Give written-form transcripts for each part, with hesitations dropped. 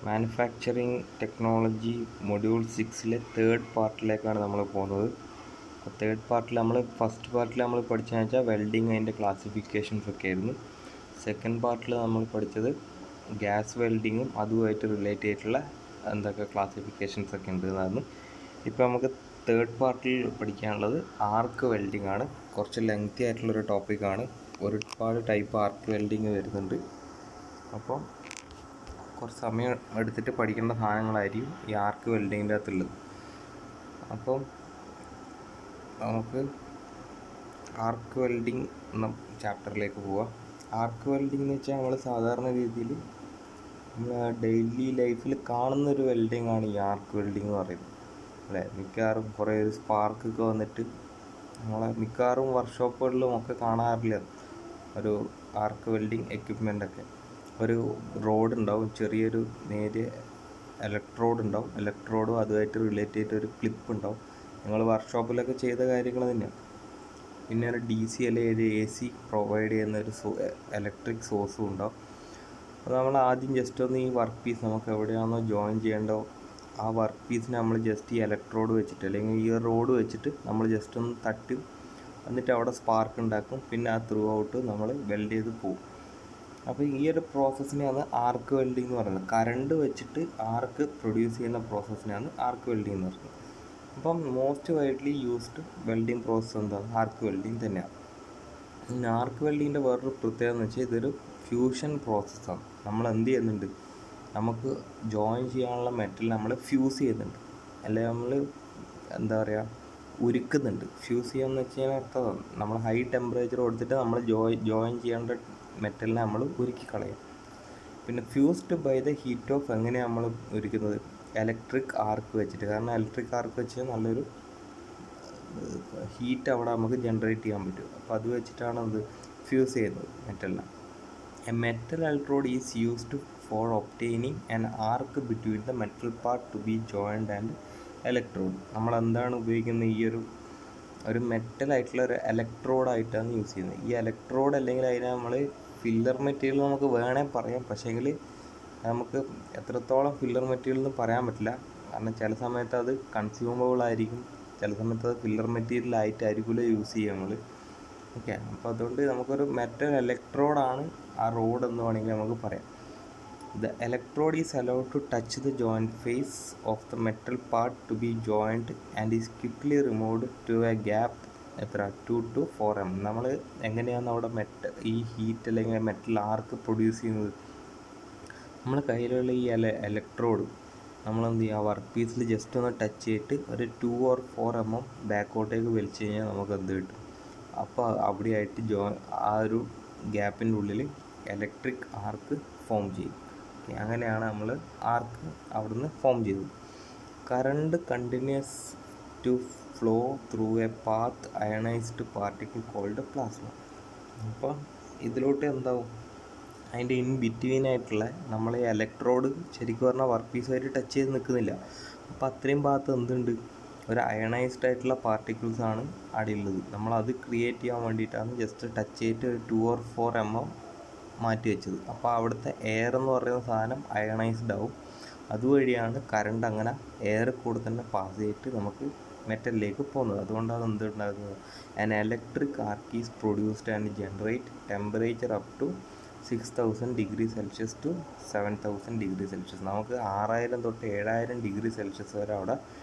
Manufacturing technology module 6-ലെ third പാർട്ടിലേക്കാണ് നമ്മൾ പോകുന്നത്. Third പാർട്ടിൽ ഫസ്റ്റ് പാർട്ടിൽ നമ്മൾ പഠിച്ചതെന്ന് വെച്ചാൽ വെൽഡിങ്, അതിൻ്റെ ക്ലാസിഫിക്കേഷൻസ് ഒക്കെ ആയിരുന്നു. സെക്കൻഡ് പാർട്ടിൽ നമ്മൾ പഠിച്ചത് ഗ്യാസ് വെൽഡിങ്ങും അതുമായിട്ട് റിലേറ്റ് ചെയ്തിട്ടുള്ള എന്തൊക്കെ ക്ലാസിഫിക്കേഷൻസ് ഒക്കെ ഉണ്ട് എന്നായിരുന്നു. ഇപ്പോൾ നമുക്ക് തേർഡ് പാർട്ടിൽ പഠിക്കാനുള്ളത് ആർക്ക് വെൽഡിംഗ് ആണ്. കുറച്ച് ലെങ്തി ആയിട്ടുള്ളൊരു ടോപ്പിക്കാണ്. ഒരുപാട് ടൈപ്പ് ആർക്ക് വെൽഡിങ് വരുന്നുണ്ട്. അപ്പോൾ കുറച്ച് സമയം എടുത്തിട്ട് പഠിക്കേണ്ട സാധനങ്ങളായിരിക്കും ഈ ആർക്ക് വെൽഡിങ്ങിൻ്റെ അകത്തുള്ളത്. അപ്പം നമുക്ക് ആർക്ക് വെൽഡിങ് എന്ന ചാപ്റ്ററിലേക്ക് പോവാം. ആർക്ക് വെൽഡിംഗ് എന്ന് വെച്ചാൽ നമ്മൾ സാധാരണ രീതിയിൽ നമ്മൾ ഡെയിലി ലൈഫിൽ കാണുന്നൊരു വെൽഡിങ് ആണ് ഈ ആർക്ക് വെൽഡിങ് എന്ന് പറയുന്നത്, അല്ലേ? മിക്കവാറും കുറേ ഒരു സ്പാർക്കൊക്കെ വന്നിട്ട് നമ്മളെ മിക്കവാറും വർക്ക്ഷോപ്പുകളിലും ഒക്കെ കാണാറില്ല ഒരു ആർക്ക് വെൽഡിങ് എക്യുപ്മെൻ്റൊക്കെ. ഒരു റോഡ് ഉണ്ടാവും, ചെറിയൊരു നേരിയ ഇലക്ട്രോഡ് ഉണ്ടാവും, ഇലക്ട്രോഡും അതുമായിട്ട് റിലേറ്റ് ചെയ്തിട്ട് ഒരു ക്ലിപ്പ് ഉണ്ടാവും. ഞങ്ങൾ വർക്ക്ഷോപ്പിലൊക്കെ ചെയ്ത കാര്യങ്ങൾ തന്നെയാണ്. പിന്നെ ഒരു DC അല്ലെങ്കിൽ AC പ്രൊവൈഡ് ചെയ്യുന്ന ഒരു ഇലക്ട്രിക് സോഴ്സും ഉണ്ടാവും. അപ്പോൾ നമ്മൾ ആദ്യം ജസ്റ്റ് ഒന്ന് ഈ വർക്ക് പീസ് നമുക്ക് എവിടെയാണോ ജോയിൻ ചെയ്യേണ്ടോ ആ വർക്ക് പീസിനെ നമ്മൾ ജസ്റ്റ് ഈ ഇലക്ട്രോഡ് വെച്ചിട്ട് അല്ലെങ്കിൽ ഈ റോഡ് വെച്ചിട്ട് നമ്മൾ ജസ്റ്റ് ഒന്ന് തട്ടും, എന്നിട്ട് അവിടെ സ്പാർക്ക് ഉണ്ടാക്കും. പിന്നെ ആ ത്രൂ ഔട്ട് നമ്മൾ വെൽഡ് ചെയ്ത് പോകും. അപ്പോൾ ഈ ഒരു പ്രോസസ്സിനെയാണ് ആർക്ക് വെൽഡിംഗ് എന്ന് പറയുന്നത്. കറണ്ട് വെച്ചിട്ട് ആർക്ക് പ്രൊഡ്യൂസ് ചെയ്യുന്ന പ്രോസസ്സിനാണ് ആർക്ക് വെൽഡിംഗ് എന്ന് പറയുന്നത്. അപ്പം most widely used welding process എന്താണ്? ആർക്ക് വെൽഡിംഗ് തന്നെയാണ്. പിന്നെ ആർക്ക് വെൽഡിങ്ങിൻ്റെ വേറൊരു പ്രത്യേകത എന്ന് വെച്ചാൽ ഇതൊരു ഫ്യൂഷൻ പ്രോസസ്സാണ്. നമ്മൾ എന്ത് ചെയ്യുന്നുണ്ട്, നമുക്ക് ജോയിൻ ചെയ്യാനുള്ള മെറ്റൽ നമ്മൾ ഫ്യൂസ് ചെയ്യുന്നുണ്ട്, അല്ലെങ്കിൽ നമ്മൾ എന്താ പറയുക ഉരുക്കുന്നുണ്ട്. ഫ്യൂസ് ചെയ്യാന്ന് വെച്ച് കഴിഞ്ഞാൽ അർത്ഥം നമ്മൾ ഹൈ ടെമ്പറേച്ചർ കൊടുത്തിട്ട് നമ്മൾ ജോയിൻ ചെയ്യേണ്ട മെറ്റലിനെ നമ്മൾ ഉരുക്കി കളയും. പിന്നെ fused by the heat of എങ്ങനെയാണ് നമ്മൾ ഉരുക്കുന്നത്? ഇലക്ട്രിക് ആർക്ക് വെച്ചിട്ട്. കാരണം ഇലക്ട്രിക് ആർക്ക് വെച്ച് നല്ലൊരു ഹീറ്റ് അവിടെ നമുക്ക് ജനറേറ്റ് ചെയ്യാൻ പറ്റും. അപ്പോൾ അത് വെച്ചിട്ടാണ് അത് ഫ്യൂസ് ചെയ്യുന്നത് മെറ്റലിനെ. A metal electrode is used for obtaining an arc between the metal part to be joined and electrode. നമ്മൾ എന്താണ് ഉപയോഗിക്കുന്നത്? ഈ ഒരു മെറ്റലായിട്ടുള്ള ഒരു ഇലക്ട്രോഡായിട്ടാണ് യൂസ് ചെയ്യുന്നത്. ഈ ഇലക്ട്രോഡ് അല്ലെങ്കിൽ അതിനെ നമ്മൾ ഫില്ലർ മെറ്റീരിയൽ നമുക്ക് വേണേൽ പറയാം. പക്ഷേങ്കിൽ നമുക്ക് എത്രത്തോളം ഫില്ലർ മെറ്റീരിയൽ എന്ന് പറയാൻ പറ്റില്ല. കാരണം ചില സമയത്ത് അത് കൺസ്യൂമബിൾ ആയിരിക്കും, ചില സമയത്ത് അത് ഫില്ലർ മെറ്റീരിയൽ ആയിട്ടായിരിക്കുമല്ലോ യൂസ് ചെയ്യുക നമ്മൾ. ഓക്കെ, അപ്പോൾ അതുകൊണ്ട് നമുക്കൊരു മെറ്റൽ ഇലക്ട്രോഡാണ് ആ റോഡ് എന്ന് വേണമെങ്കിൽ നമുക്ക് പറയാം. The electrode is allowed to touch the joint face of the metal part to be joined and is quickly removed to a gap 2 to 4 mm. നമ്മൾ എങ്ങനെയാണ് അവിടെ ഈ ഹീറ്റ് അല്ലെങ്കിൽ മെറ്റൽ ആർക്ക് പ്രൊഡ്യൂസ് ചെയ്യുന്നത്? നമ്മൾ കയ്യിലുള്ള ഈ ഇലക്ട്രോഡ് നമ്മൾ എന്ത് ചെയ്യുക, വർക്ക് പീസിൽ ജസ്റ്റ് ഒന്ന് ടച്ച് ചെയ്തിട്ട് ഒരു 2 or 4 mm ബാക്കോട്ടേക്ക് വലിച്ചു കഴിഞ്ഞാൽ നമുക്ക് എന്ത് കിട്ടും? അപ്പോൾ അവിടെയായിട്ട് ആ ഒരു ഗ്യാപ്പിൻ്റെ ഉള്ളിൽ ഇലക്ട്രിക് ആർക്ക് ഫോം ചെയ്യും. അങ്ങനെയാണ് നമ്മൾ ആർക്ക് അവിടുന്ന് ഫോം ചെയ്തത്. Current continues to flow through a path ionised particle called plasma. അപ്പോൾ ഇതിലോട്ട് എന്താവും, അതിൻ്റെ ഇൻ ബിറ്റ്വീൻ ആയിട്ടുള്ള നമ്മൾ ഇലക്ട്രോഡ് ശരിക്കും പറഞ്ഞാൽ വർക്ക് പീസുമായിട്ട് ടച്ച് ചെയ്ത് നിൽക്കുന്നില്ല. അപ്പോൾ അത്രയും ഭാഗത്ത് എന്തുണ്ട്? ഒരു അയണൈസ്ഡ് ആയിട്ടുള്ള പാർട്ടിക്കിൾസാണ് അവിടെ ഉള്ളത്. നമ്മളത് ക്രിയേറ്റ് ചെയ്യാൻ വേണ്ടിയിട്ടാണ് ജസ്റ്റ് ടച്ച് ചെയ്തിട്ട് ഒരു 2 or 4 mm മാറ്റി വെച്ചത്. അപ്പോൾ അവിടുത്തെ എയർ എന്ന് പറയുന്ന സാധനം അയണൈസ്ഡ് ആവും. അതുവഴിയാണ് കറണ്ട് അങ്ങനെ എയർ കൂടെ തന്നെ പാസ് ചെയ്തിട്ട് നമുക്ക് മെറ്റലിലേക്ക് പോകുന്നത്. അതുകൊണ്ടാണ് എന്തുണ്ടാകുന്നത്? An electric arc is produced and generate temperature up to 6000 degree Celsius to 7000 degree Celsius. നമുക്ക് 6000 തൊട്ട് 7000 degree Celsius വരെ അവിടെ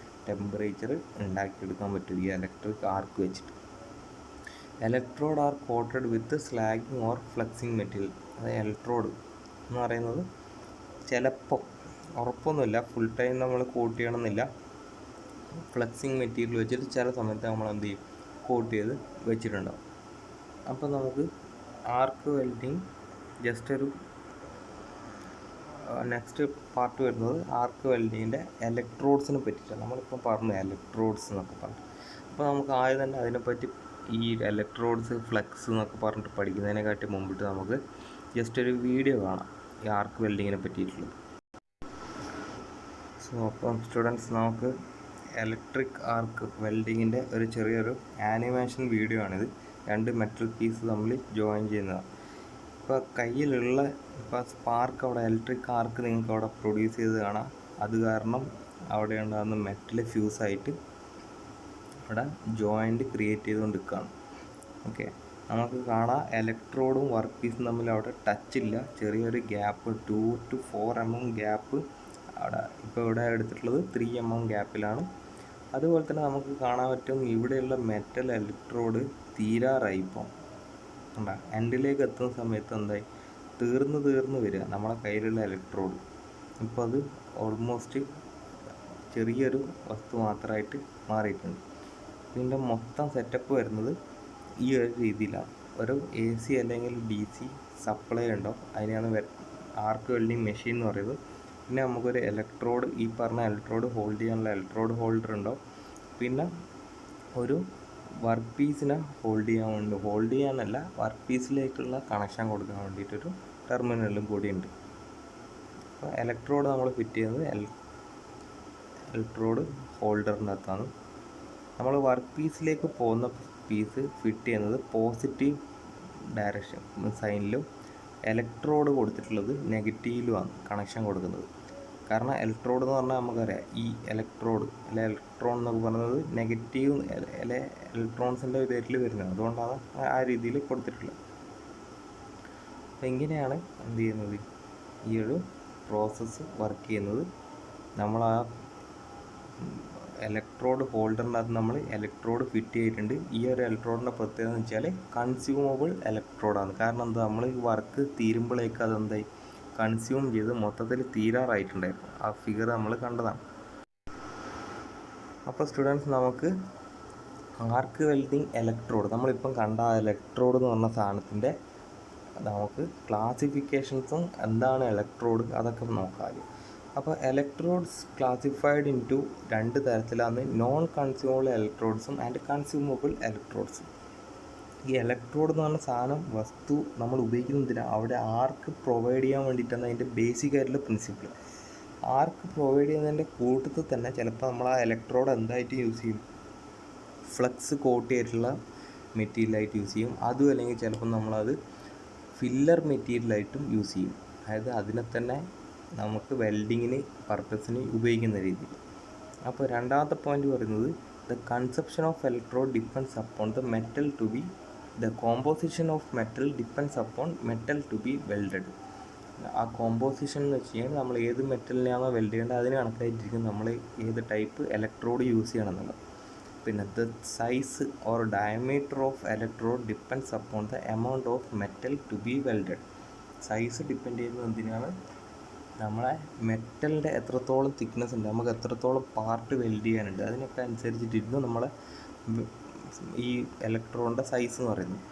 ടെമ്പറേച്ചർ ഉണ്ടാക്കിയെടുക്കാൻ പറ്റും ഈ ഇലക്ട്രിക് ആർക്ക് വെച്ചിട്ട്. Electrode are coated with slagging or fluxing material. അത് ഇലക്ട്രോഡ് എന്ന് പറയുന്നത് ചിലപ്പോൾ, ഉറപ്പൊന്നുമില്ല, ഫുൾ ടൈം നമ്മൾ കോട്ട് ചെയ്യണമെന്നില്ല, ഫ്ലക്സിങ് മെറ്റീരിയൽ വെച്ചിട്ട് ചില സമയത്ത് നമ്മൾ എന്ത് ചെയ്യും, കോട്ട് ചെയ്ത് വെച്ചിട്ടുണ്ടാവും. അപ്പോൾ നമുക്ക് ആർക്ക് വെൽഡിങ് ജസ്റ്റ് ഒരു നെക്സ്റ്റ് പാർട്ട് വരുന്നത് ആർക്ക് വെൽഡിങ്ങിൻ്റെ ഇലക്ട്രോഡ്സിനെ പറ്റിയിട്ടാണ്. നമ്മളിപ്പോൾ പറഞ്ഞു ഇലക്ട്രോഡ്സ് എന്നൊക്കെ പറഞ്ഞു. അപ്പോൾ നമുക്ക് ആദ്യം തന്നെ അതിനെപ്പറ്റി ഈ ഇലക്ട്രോഡ്സ് ഫ്ലക്സ് എന്നൊക്കെ പറഞ്ഞിട്ട് പഠിക്കുന്നതിനെക്കാട്ടി മുമ്പിട്ട് നമുക്ക് ജസ്റ്റ് ഒരു വീഡിയോ കാണാം ഈ ആർക്ക് വെൽഡിങ്ങിനെ പറ്റിയിട്ടുള്ളത്. സോ അപ്പം സ്റ്റുഡൻസ്, നമുക്ക് ഇലക്ട്രിക് ആർക്ക് വെൽഡിങ്ങിൻ്റെ ഒരു ചെറിയൊരു ആനിമേഷൻ വീഡിയോ ആണിത്. 2 മെറ്റൽ പീസ് തമ്മിൽ ജോയിൻ ചെയ്യുന്നതാണ്. ഇപ്പോൾ കയ്യിലുള്ള ഇപ്പോൾ സ്പാർക്ക് അവിടെ ഇലക്ട്രിക് ആർക്ക് നിങ്ങൾക്ക് അവിടെ പ്രൊഡ്യൂസ് ചെയ്ത് കാണാം. അത് കാരണം അവിടെ ഉണ്ടാകുന്ന മെറ്റൽ ഫ്യൂസായിട്ട് അവിടെ ജോയിൻ്റ് ക്രിയേറ്റ് ചെയ്തുകൊണ്ട് നിൽക്കുകയാണ്. ഓക്കെ, നമുക്ക് കാണാം ഇലക്ട്രോഡും വർക്ക് പീസും തമ്മിൽ അവിടെ ടച്ചില്ല, ചെറിയൊരു ഗ്യാപ്പ് 2 to 4 mm ഗ്യാപ്പ് അവിടെ ഇപ്പോൾ ഇവിടെ എടുത്തിട്ടുള്ളത് 3 mm ഗ്യാപ്പിലാണ്. അതുപോലെ തന്നെ നമുക്ക് കാണാൻ പറ്റും ഇവിടെയുള്ള മെറ്റൽ ഇലക്ട്രോഡ് തീരാറായി. ഇപ്പോൾ കണ്ട എൻഡിലേക്ക് എത്തുന്ന സമയത്ത് എന്തായി തീർന്ന് വരിക നമ്മളെ കയ്യിലുള്ള ഇലക്ട്രോഡ്. ഇപ്പോൾ അത് ഓൾമോസ്റ്റ് ചെറിയൊരു വസ്തു മാത്രമായിട്ട് മാറിയിട്ടുണ്ട്. ഇതിൻ്റെ മൊത്തം സെറ്റപ്പ് വരുന്നത് ഈ ഒരു രീതിയിലാണ്. ഒരു AC അല്ലെങ്കിൽ DC സപ്ലൈ ഉണ്ടാവും, അതിനെയാണ് ആർക്ക് വെൽഡിങ് മെഷീൻ എന്ന് പറയുന്നത്. പിന്നെ നമുക്കൊരു ഇലക്ട്രോഡ്, ഈ പറഞ്ഞ ഇലക്ട്രോഡ് ഹോൾഡ് ചെയ്യാനുള്ള ഇലക്ട്രോഡ് ഹോൾഡർ ഉണ്ടാവും. പിന്നെ ഒരു വർക്ക് പീസിനെ ഹോൾഡ് ചെയ്യാനല്ല വർക്ക് പീസിലേക്കുള്ള കണക്ഷൻ കൊടുക്കാൻ വേണ്ടിയിട്ടൊരു ടെർമിനലും കൂടിയുണ്ട്. അപ്പോൾ ഇലക്ട്രോഡ് നമ്മൾ ഫിറ്റ് ചെയ്യുന്നത് ഇലക്ട്രോഡ് ഹോൾഡറിൻ്റെ അകത്താണ്. നമ്മൾ വർക്ക് പീസിലേക്ക് പോകുന്ന പീസ് ഫിറ്റ് ചെയ്യുന്നത് പോസിറ്റീവ് ഡയറക്ഷൻ സൈനിലും ഇലക്ട്രോഡ് കൊടുത്തിട്ടുള്ളത് നെഗറ്റീവിലുമാണ് കണക്ഷൻ കൊടുക്കുന്നത്. കാരണം ഇലക്ട്രോഡ് എന്ന് പറഞ്ഞാൽ നമുക്കറിയാം ഈ ഇലക്ട്രോഡ് അല്ലെ ഇലക്ട്രോൺ എന്നൊക്കെ പറയുന്നത് നെഗറ്റീവ് അല്ലെ ഇലക്ട്രോൺസിൻ്റെ പേരിൽ വരുന്നത്, അതുകൊണ്ടാണ് ആ രീതിയിൽ കൊടുത്തിട്ടുള്ളത്. അപ്പോൾ ഇങ്ങനെയാണ് എന്ത് ചെയ്യുന്നത്, ഈ ഒരു പ്രോസസ്സ് വർക്ക് ചെയ്യുന്നത്. നമ്മൾ ആ ഇലക്ട്രോഡ് ഹോൾഡറിനകത്ത് നമ്മൾ ഇലക്ട്രോഡ് ഫിറ്റ് ചെയ്തിട്ടുണ്ട്. ഈ ഒരു ഇലക്ട്രോഡിൻ്റെ പ്രത്യേകത എന്ന് വെച്ചാൽ കൺസ്യൂമബിൾ ഇലക്ട്രോഡാണ്. കാരണം എന്താ, നമ്മൾ ഈ വർക്ക് തീരുമ്പോഴേക്ക് അതെന്തായി കൺസ്യൂം ചെയ്ത് മൊത്തത്തിൽ തീരാറായിട്ടുണ്ടായിരുന്നു. ആ ഫിഗർ നമ്മൾ കണ്ടതാണ്. അപ്പോൾ സ്റ്റുഡൻസ്, നമുക്ക് ആർക്ക് വെൽഡിങ് ഇലക്ട്രോഡ്, നമ്മളിപ്പം കണ്ട ആ ഇലക്ട്രോഡ് എന്ന് പറഞ്ഞ സാധനത്തിൻ്റെ നമുക്ക് ക്ലാസിഫിക്കേഷൻസും എന്താണ് ഇലക്ട്രോഡ് അതൊക്കെ നോക്കാം. അപ്പോൾ ഇലക്ട്രോഡ്സ് ക്ലാസിഫൈഡ് ഇൻറ്റു 2 തരത്തിലാണ്, നോൺ കൺസ്യൂമബിൾ ഇലക്ട്രോഡ്സും ആൻഡ് കൺസ്യൂമബിൾ ഇലക്ട്രോഡ്സും. ഈ ഇലക്ട്രോഡ് എന്ന് പറഞ്ഞ സാധനം വസ്തു നമ്മൾ ഉപയോഗിക്കുന്നതിന് അവിടെ ആർക്ക് പ്രൊവൈഡ് ചെയ്യാൻ വേണ്ടിയിട്ടാണ് അതിൻ്റെ ബേസിക് ആയിട്ടുള്ള പ്രിൻസിപ്പിൾ. ആർക്ക് പ്രൊവൈഡ് ചെയ്യുന്നതിൻ്റെ കൂട്ടത്തിൽ തന്നെ ചിലപ്പോൾ നമ്മൾ ആ ഇലക്ട്രോഡ് എന്തായിട്ട് യൂസ് ചെയ്യും, ഫ്ലക്സ് കോട്ട് ചെയ്തിട്ടുള്ള മെറ്റീരിയലായിട്ട് യൂസ് ചെയ്യും. അതും അല്ലെങ്കിൽ ചിലപ്പോൾ നമ്മളത് ഫില്ലർ മെറ്റീരിയലായിട്ടും യൂസ് ചെയ്യും. അതായത് അതിനെ തന്നെ നമുക്ക് വെൽഡിങ്ങിന് പർപ്പസിന് ഉപയോഗിക്കുന്ന രീതിയിൽ. അപ്പോൾ രണ്ടാമത്തെ പോയിന്റ് പറയുന്നത് the conception of electrode depends upon the metal to be the composition of metal depends upon metal to be welded. ആ കോമ്പോസിഷൻ എന്ന് വെച്ച് കഴിഞ്ഞാൽ നമ്മൾ ഏത് മെറ്റലിനെയാണോ വെൽഡ് ചെയ്യേണ്ടത് അതിന് കണക്കായിട്ടിരിക്കും നമ്മൾ ഏത് ടൈപ്പ് ഇലക്ട്രോഡ് യൂസ് ചെയ്യണം എന്നുള്ളത്. പിന്നെ the size or diameter of electrode depends upon the amount of metal to be welded. Size depend ചെയ്യുന്നത് എന്തിനാണ്, നമ്മളെ മെറ്റലിൻ്റെ എത്രത്തോളം തിക്നെസ് ഉണ്ട്, നമുക്ക് എത്രത്തോളം പാർട്ട് വെൽഡ് ചെയ്യാനുണ്ട്, അതിനൊക്കെ അനുസരിച്ചിട്ടിരുന്നു നമ്മളെ ഈ ഇലക്ട്രോണിൻ്റെ സൈസ് എന്ന് പറയുന്നത്.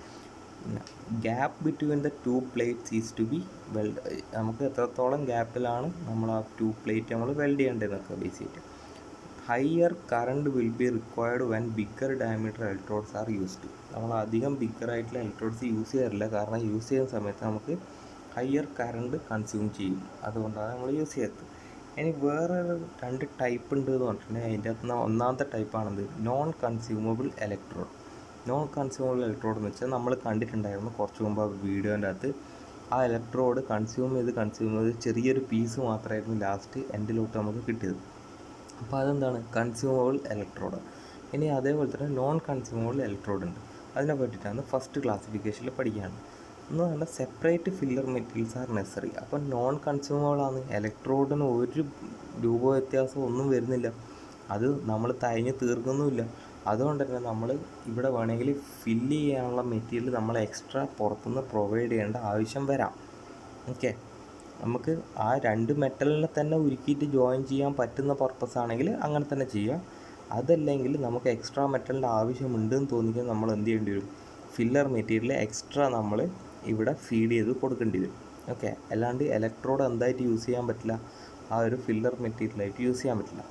പിന്നെ gap between the 2 plates is to be weld, നമുക്ക് എത്രത്തോളം ഗ്യാപ്പിലാണ് നമ്മൾ ആ 2 പ്ലേറ്റ് നമ്മൾ വെൽഡ് ചെയ്യേണ്ടതെന്നൊക്കെ ബേസിക്കായിട്ട്. Higher current will be required when bigger diameter electrodes are used. നമ്മൾ അധികം ബിഗ്ഗർ ആയിട്ടുള്ള ഇലക്ട്രോഡ്സ് യൂസ് ചെയ്യാറില്ല, കാരണം യൂസ് ചെയ്യുന്ന സമയത്ത് നമുക്ക് ഹയർ കറണ്ട് കൺസ്യൂം ചെയ്യും, അതുകൊണ്ടാണ് നമ്മൾ യൂസ് ചെയ്യാത്തത്. ഇനി വേറെ 2 ടൈപ്പ് ഉണ്ട് എന്ന് പറഞ്ഞിട്ടുണ്ടെങ്കിൽ അതിൻ്റെ അകത്ത് ഒന്നാമത്തെ ടൈപ്പാണെന്ത്, non consumable electrode. Non consumable electrode എന്ന് വെച്ചാൽ നമ്മൾ കണ്ടിട്ടുണ്ടായിരുന്നു കുറച്ച് മുമ്പ് വീഡിയോൻ്റെ അകത്ത്. ആ ഇലക്ട്രോഡ് കൺസ്യൂം ചെയ്ത് ചെറിയൊരു പീസ് മാത്രമായിരുന്നു ലാസ്റ്റ് എൻഡിലോട്ട് നമുക്ക് കിട്ടിയത്. അപ്പോൾ അതെന്താണ്, കൺസ്യൂമബിൾ ഇലക്ട്രോഡ്. ഇനി അതേപോലെ തന്നെ നോൺ കൺസ്യൂമബിൾ ഇലക്ട്രോഡ് ഉണ്ട്. അതിനെ പറ്റിയിട്ടാണ് ഫസ്റ്റ് ക്ലാസിഫിക്കേഷനിൽ പഠിക്കുകയാണ്. എന്ന് പറഞ്ഞാൽ സെപ്പറേറ്റ് ഫില്ലർ മെറ്റീരിയൽസ് ആർ നെസറി. അപ്പം നോൺ കൺസ്യൂമബിൾ ആണ്, ഇലക്ട്രോഡിന് ഒരു രൂപ വ്യത്യാസം ഒന്നും വരുന്നില്ല, അത് നമ്മൾ തയഞ്ഞ് തീർക്കുന്നുമില്ല. അതുകൊണ്ട് തന്നെ നമ്മൾ ഇവിടെ വേണമെങ്കിൽ ഫില്ല് ചെയ്യാനുള്ള മെറ്റീരിയൽ നമ്മൾ എക്സ്ട്രാ പുറത്തുനിന്ന് പ്രൊവൈഡ് ചെയ്യേണ്ട ആവശ്യം വരാം. ഓക്കെ, നമുക്ക് ആ 2 മെറ്റലിനെ തന്നെ ഉരുക്കിയിട്ട് ജോയിൻ ചെയ്യാൻ പറ്റുന്ന പർപ്പസ് ആണെങ്കിൽ അങ്ങനെ തന്നെ ചെയ്യാം. അതല്ലെങ്കിൽ നമുക്ക് എക്സ്ട്രാ മെറ്റലിൻ്റെ ആവശ്യമുണ്ടെന്ന് തോന്നിക്കാൻ നമ്മൾ എന്ത് ചെയ്യേണ്ടി വരും, ഫില്ലർ മെറ്റീരിയൽ എക്സ്ട്രാ നമ്മൾ ഇവിടെ ഫീഡ് ചെയ്ത് കൊടുക്കേണ്ടി വരും. ഓക്കെ, അല്ലാണ്ട് ഇലക്ട്രോഡ് എന്തായിട്ട് യൂസ് ചെയ്യാൻ പറ്റില്ല, ആ ഒരു ഫില്ലർ മെറ്റീരിയലായിട്ട് യൂസ് ചെയ്യാൻ പറ്റില്ല.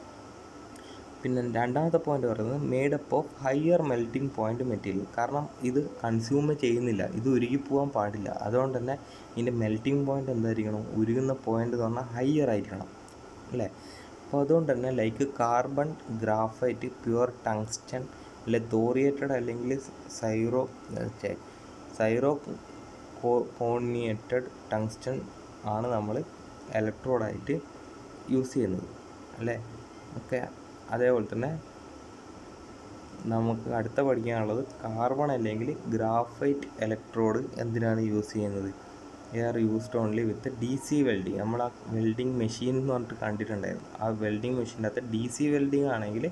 പിന്നെ രണ്ടാമത്തെ പോയിന്റ് പറയുന്നത് made up of higher melting point material. കാരണം ഇത് കൺസ്യൂം ചെയ്യുന്നില്ല, ഇത് ഉരുകി പോകാൻ പാടില്ല, അതുകൊണ്ട് തന്നെ ഇതിൻ്റെ മെൽറ്റിംഗ് പോയിന്റ് എന്തായിരിക്കണം, ഉരുകുന്ന പോയിന്റ് എന്ന് പറഞ്ഞാൽ ഹയർ ആയിരിക്കണം അല്ലേ. അപ്പോൾ അതുകൊണ്ട് തന്നെ like carbon, graphite, pure tungsten, അല്ലെ തോറിയേറ്റഡ് അല്ലെങ്കിൽ സൈറോ കോണിയേറ്റഡ് ടങ്സ്റ്റൺ ആണ് നമ്മൾ ഇലക്ട്രോഡായിട്ട് യൂസ് ചെയ്യുന്നത് അല്ലേ. ഓക്കെ, അതേപോലെ തന്നെ നമുക്ക് അടുത്ത പഠിക്കാനുള്ളത് കാർബൺ അല്ലെങ്കിൽ ഗ്രാഫൈറ്റ് ഇലക്ട്രോഡ് എന്തിനാണ് യൂസ് ചെയ്യുന്നത്. They are used only with DC welding. നമ്മൾ ആ വെൽഡിങ് മെഷീൻ എന്ന് പറഞ്ഞിട്ട് കണ്ടിട്ടുണ്ടായിരുന്നു. ആ വെൽഡിങ് മെഷീൻ്റെ അകത്ത് DC വെൽഡിങ് ആണെങ്കിൽ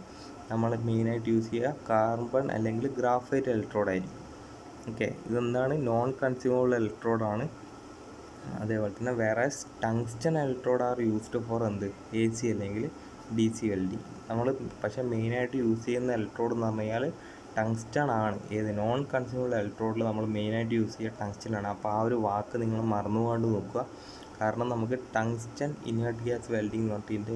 നമ്മൾ മെയിനായിട്ട് യൂസ് ചെയ്യുക കാർബൺ അല്ലെങ്കിൽ ഗ്രാഫൈറ്റ് ഇലക്ട്രോഡായിരിക്കും. ഓക്കെ, ഇതെന്താണ് നോൺ കൺസ്യൂമബിൾ ഇലക്ട്രോഡാണ്. അതേപോലെ തന്നെ വേറെ tungsten electrode are used for എന്ത് AC അല്ലെങ്കിൽ DC വെൽഡിങ്. നമ്മൾ പക്ഷേ മെയിനായിട്ട് യൂസ് ചെയ്യുന്ന ഇലക്ട്രോഡ് എന്ന് പറഞ്ഞു കഴിഞ്ഞാൽ ടങ്സ്റ്റൺ ആണ്. ഏത് നോൺ കൺസ്യൂമബിൾ ഇലക്ട്രോഡിൽ നമ്മൾ മെയിനായിട്ട് യൂസ് ചെയ്യുക ടങ്സ്റ്റൺ. അപ്പോൾ ആ ഒരു വാക്ക് നിങ്ങൾ മറന്നുകൊണ്ട് നോക്കുക. കാരണം നമുക്ക് ടങ്സ്റ്റൺ ഇനേർട്ട് ഗ്യാസ് വെൽഡിങ് എന്ന് പറഞ്ഞിട്ട്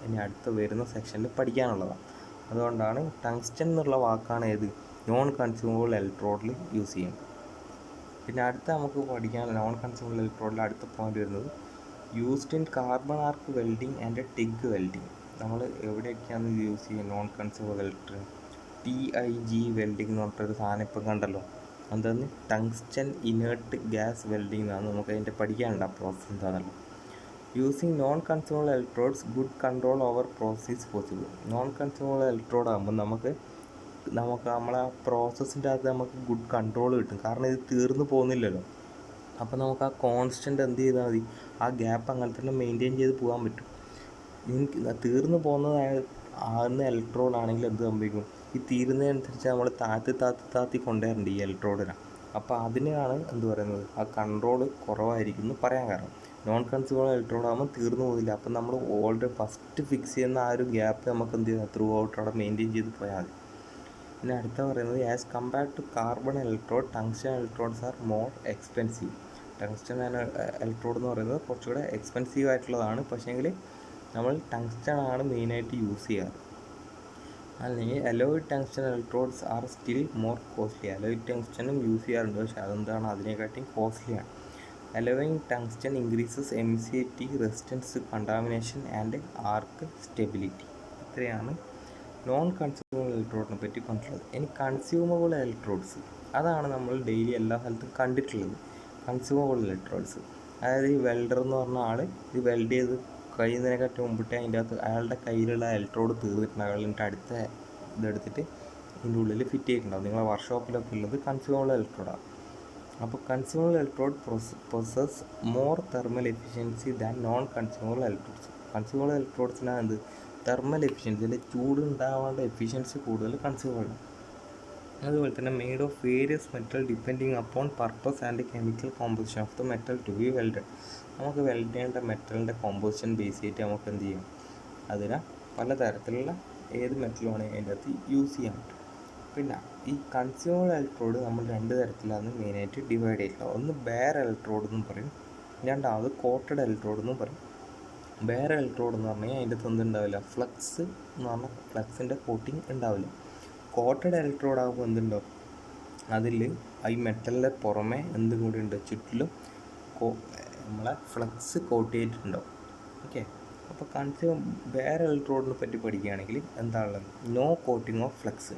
ഇനി അടുത്ത് വരുന്ന സെക്ഷനിൽ പഠിക്കാനുള്ളതാണ്. അതുകൊണ്ടാണ് ടങ്സ്റ്റൺ എന്നുള്ള വാക്കാണ് ഏത് നോൺ കൺസ്യൂമബിൾ ഇലക്ട്രോഡിൽ യൂസ് ചെയ്യുന്നത്. പിന്നെ അടുത്ത നമുക്ക് പഠിക്കാനുള്ള നോൺ കൺസ്യൂമബിൾ ഇലക്ട്രോഡിൽ അടുത്ത പോയിന്റ് വരുന്നത് used in carbon arc welding and TIG welding. നമ്മൾ എവിടെയൊക്കെയാണ് യൂസ് ചെയ്യുക non consumable electrode? TIG welding എന്ന് പറഞ്ഞിട്ടൊരു സാധനം ഇപ്പം കണ്ടല്ലോ, എന്താണ് ടങ്സ്റ്റൺ ഇനേർട്ട് ഗ്യാസ് വെൽഡിങ് എന്നാണ്. നമുക്ക് അതിൻ്റെ പഠിക്കാനുണ്ട് ആ പ്രോസസ്സ് എന്താണല്ലോ. Using non consumable electrodes good control over process possible. Non consumable electrode ആകുമ്പോൾ നമുക്ക് നമ്മളെ പ്രോസസ്സിൻ്റെ അകത്ത് നമുക്ക് ഗുഡ് കൺട്രോൾ കിട്ടും. കാരണം ഇത് തീർന്നു പോകുന്നില്ലല്ലോ. അപ്പോൾ നമുക്ക് ആ കോൺസ്റ്റൻ്റ് എന്ത് ചെയ്താൽ മതി, ആ ഗ്യാപ്പ് അങ്ങനെ തന്നെ മെയിൻറ്റെയിൻ ചെയ്ത് പോകാൻ പറ്റും. എനിക്ക് തീർന്നു ആകുന്ന ഇലക്ട്രോഡ് ആണെങ്കിൽ എന്ത് സംഭവിക്കും, ഈ തീരുന്നതനുസരിച്ച് നമ്മൾ താത്തി കൊണ്ടുവരേണ്ട ഈ ഇലക്ട്രോഡിനെ. അപ്പോൾ അതിനാണ് എന്ത് പറയുന്നത്, ആ കൺട്രോൾ കുറവായിരിക്കും എന്ന് പറയാൻ കാരണം. നോൺ കൺസ്യൂമബിൾ ഇലക്ട്രോഡ് ആകുമ്പോൾ തീർന്നു പോകില്ല. അപ്പം നമ്മൾ ഓൾറെഡി ഫസ്റ്റ് ഫിക്സ് ചെയ്യുന്ന ആ ഒരു ഗ്യാപ്പ് നമുക്ക് എന്ത് ചെയ്യുക, ത്രൂ ഔട്ട് അവിടെ മെയിൻറ്റെയിൻ ചെയ്ത് പോയാൽ മതി. പിന്നെ അടുത്ത പറയുന്നത് as compared to carbon electrode tungsten electrodes are more expensive. Tungsten electrode എന്ന് പറയുന്നത് കുറച്ചുകൂടെ എക്സ്പെൻസീവ് ആയിട്ടുള്ളതാണ്. പക്ഷേങ്കിൽ നമ്മൾ ടങ്സ്റ്റൺ ആണ് മെയിനായിട്ട് യൂസ് ചെയ്യാറ്. അല്ലെങ്കിൽ alloyed tungsten electrodes are still more costly. Alloyed ടങ്സ്റ്റണും യൂസ് ചെയ്യാറുണ്ട്, പക്ഷേ അതെന്താണ് അതിനെക്കാട്ടിയും കോസ്റ്റ്ലിയാണ്. Alloying tungsten increases MCT resistance to contamination and arc stability. ഇത്രയാണ് നോൺ കൺസ്യൂമബിൾ ഇലക്ട്രോഡിനെ പറ്റി പറഞ്ഞിട്ടുള്ളത്. ഇനി കൺസ്യൂമബിൾ ഇലക്ട്രോഡ്സ്, അതാണ് നമ്മൾ ഡെയിലി എല്ലാ സ്ഥലത്തും കണ്ടിട്ടുള്ളത്. കൺസ്യൂമബിൾ ഇലക്ട്രോഡ്സ്, അതായത് ഈ വെൽഡർ എന്ന് പറഞ്ഞ ആൾ ഇത് വെൽഡ് ചെയ്ത് കഴിയുന്നതിനെക്കാട്ടി മുമ്പിട്ട് അതിൻ്റെ അകത്ത് അയാളുടെ കയ്യിലുള്ള ഇലക്ട്രോഡ് തീർന്നിട്ടുണ്ട്, അയാളുടെ അടുത്ത ഇതെടുത്തിട്ട് ഇതിൻ്റെ ഉള്ളിൽ ഫിറ്റ് ചെയ്തിട്ടുണ്ടാവും. നിങ്ങളെ വർക്ക്ഷോപ്പിലൊക്കെ ഉള്ളത് കൺസ്യൂമബിൾ ഇലക്ട്രോഡാണ്. അപ്പോൾ consumable electrode possess more thermal efficiency than non consumable electrodes. Consumable ഇലക്ട്രോഡ്സിനാണ് എന്ത് തെർമൽ എഫിഷ്യൻസി, അല്ലെങ്കിൽ ചൂട് ഉണ്ടാവാനുള്ള എഫിഷ്യൻസി കൂടുതൽ കൺസ്യൂമബിൾ. അതുപോലെ തന്നെ made of various metal depending upon purpose and chemical composition of the metal to be welded. നമുക്ക് weld ചെയ്യേണ്ട മെറ്റലിൻ്റെ കോമ്പോസിഷൻ ബേസ് ചെയ്തിട്ട് നമുക്ക് എന്ത് ചെയ്യാം, അതിനെ പലതരത്തിലുള്ള ഏത് മെറ്റലുമാണ് അതിൻ്റെ അകത്ത് യൂസ് ചെയ്യാൻ പറ്റും. പിന്നെ ഈ കൺസ്യൂമബിൾ ഇലക്ട്രോഡ് നമ്മൾ രണ്ട് തരത്തിലാണ് മെയിനായിട്ട് ഡിവൈഡ് ചെയ്തിട്ടുള്ളത്. ഒന്ന് ബെയർ ഇലക്ട്രോഡ് എന്നും പറയും, രണ്ടാമത് കോട്ടഡ് ഇലക്ട്രോഡ് എന്നും പറയും. ബെയർ ഇലക്ട്രോഡ് എന്ന് പറഞ്ഞു കഴിഞ്ഞാൽ അതിൻ്റെ അകത്ത് എന്തുണ്ടാവില്ല, ഫ്ലക്സ് എന്ന് പറഞ്ഞാൽ ഫ്ലക്സിൻ്റെ കോട്ടിങ് ഉണ്ടാവില്ല. കോട്ടഡ് ഇലക്ട്രോഡ് ആകുമ്പോൾ എന്തുണ്ടാവും, അതിൽ ഈ മെറ്റലിൻ്റെ പുറമെ എന്തും കൂടി ഉണ്ട്, ചുറ്റിലും നമ്മളെ ഫ്ലക്സ് കോട്ട് ചെയ്തിട്ടുണ്ടാവും. ഓക്കെ, അപ്പോൾ ബെയർ ഇലക്ട്രോഡിനെ പറ്റി പഠിക്കുകയാണെങ്കിൽ എന്താണുള്ളത്, no coating of flux.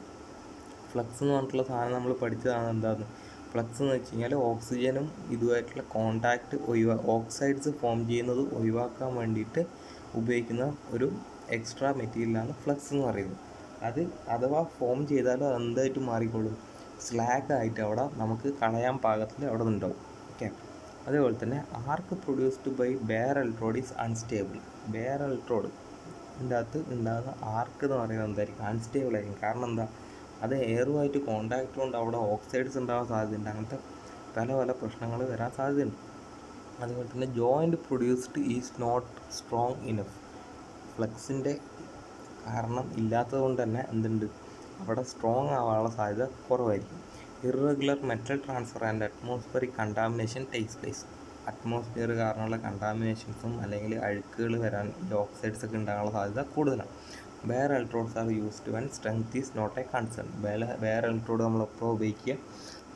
Flux എന്ന് പറഞ്ഞിട്ടുള്ള സാധനം നമ്മൾ പഠിച്ചതാണ്. എന്താണ് ഫ്ലക്സ് എന്ന് വെച്ച് കഴിഞ്ഞാൽ ഓക്സിജനും ഇതുമായിട്ടുള്ള കോണ്ടാക്റ്റ് ഓക്സൈഡ്സ് ഫോം ചെയ്യുന്നത് ഒഴിവാക്കാൻ വേണ്ടിയിട്ട് ഉപയോഗിക്കുന്ന ഒരു എക്സ്ട്രാ മെറ്റീരിയലാണ് ഫ്ലക്സ് എന്ന് പറയുന്നത്. അത് അഥവാ ഫോം ചെയ്താലും അത് എന്തായിട്ട് മാറിക്കോളും, സ്ലാഗ് ആയിട്ട് അവിടെ നമുക്ക് കളയാൻ പാകത്തിൽ അവിടെ ഉണ്ടാവും. ഓക്കെ, അതേപോലെ തന്നെ arc produced by bare electrode is unstable. Bare electrode ഇതിൻ്റെ അകത്ത് ഉണ്ടാകുന്ന ആർക്ക് എന്ന് പറയുന്നത് എന്തായിരിക്കും, അൺസ്റ്റേബിൾ ആയിരിക്കും. കാരണം എന്താ, അത് എയറുമായിട്ട് കോണ്ടാക്ട് കൊണ്ട് അവിടെ ഓക്സൈഡ്സ് ഉണ്ടാകാൻ സാധ്യതയുണ്ട്. അങ്ങനത്തെ പല പല പ്രശ്നങ്ങൾ വരാൻ സാധ്യതയുണ്ട്. അതുപോലെ തന്നെ joint produced is not strong enough. ഫ്ലക്സിൻ്റെ കാരണം ഇല്ലാത്തത് കൊണ്ട് തന്നെ എന്തുണ്ട്, അവിടെ സ്ട്രോങ് ആവാനുള്ള സാധ്യത കുറവായിരിക്കും. Irregular metal transfer and atmospheric contamination takes place. Atmosphere കാരണമുള്ള കണ്ടാമിനേഷൻസും അല്ലെങ്കിൽ അഴുക്കുകൾ വരാൻ ഓക്സൈഡ്സ് ഒക്കെ ഉണ്ടാകാനുള്ള സാധ്യത കൂടുതലാണ്. Bare electrodes are used when strength is not a concern. Bare electrode നമ്മളെപ്പോൾ ഉപയോഗിക്കുക,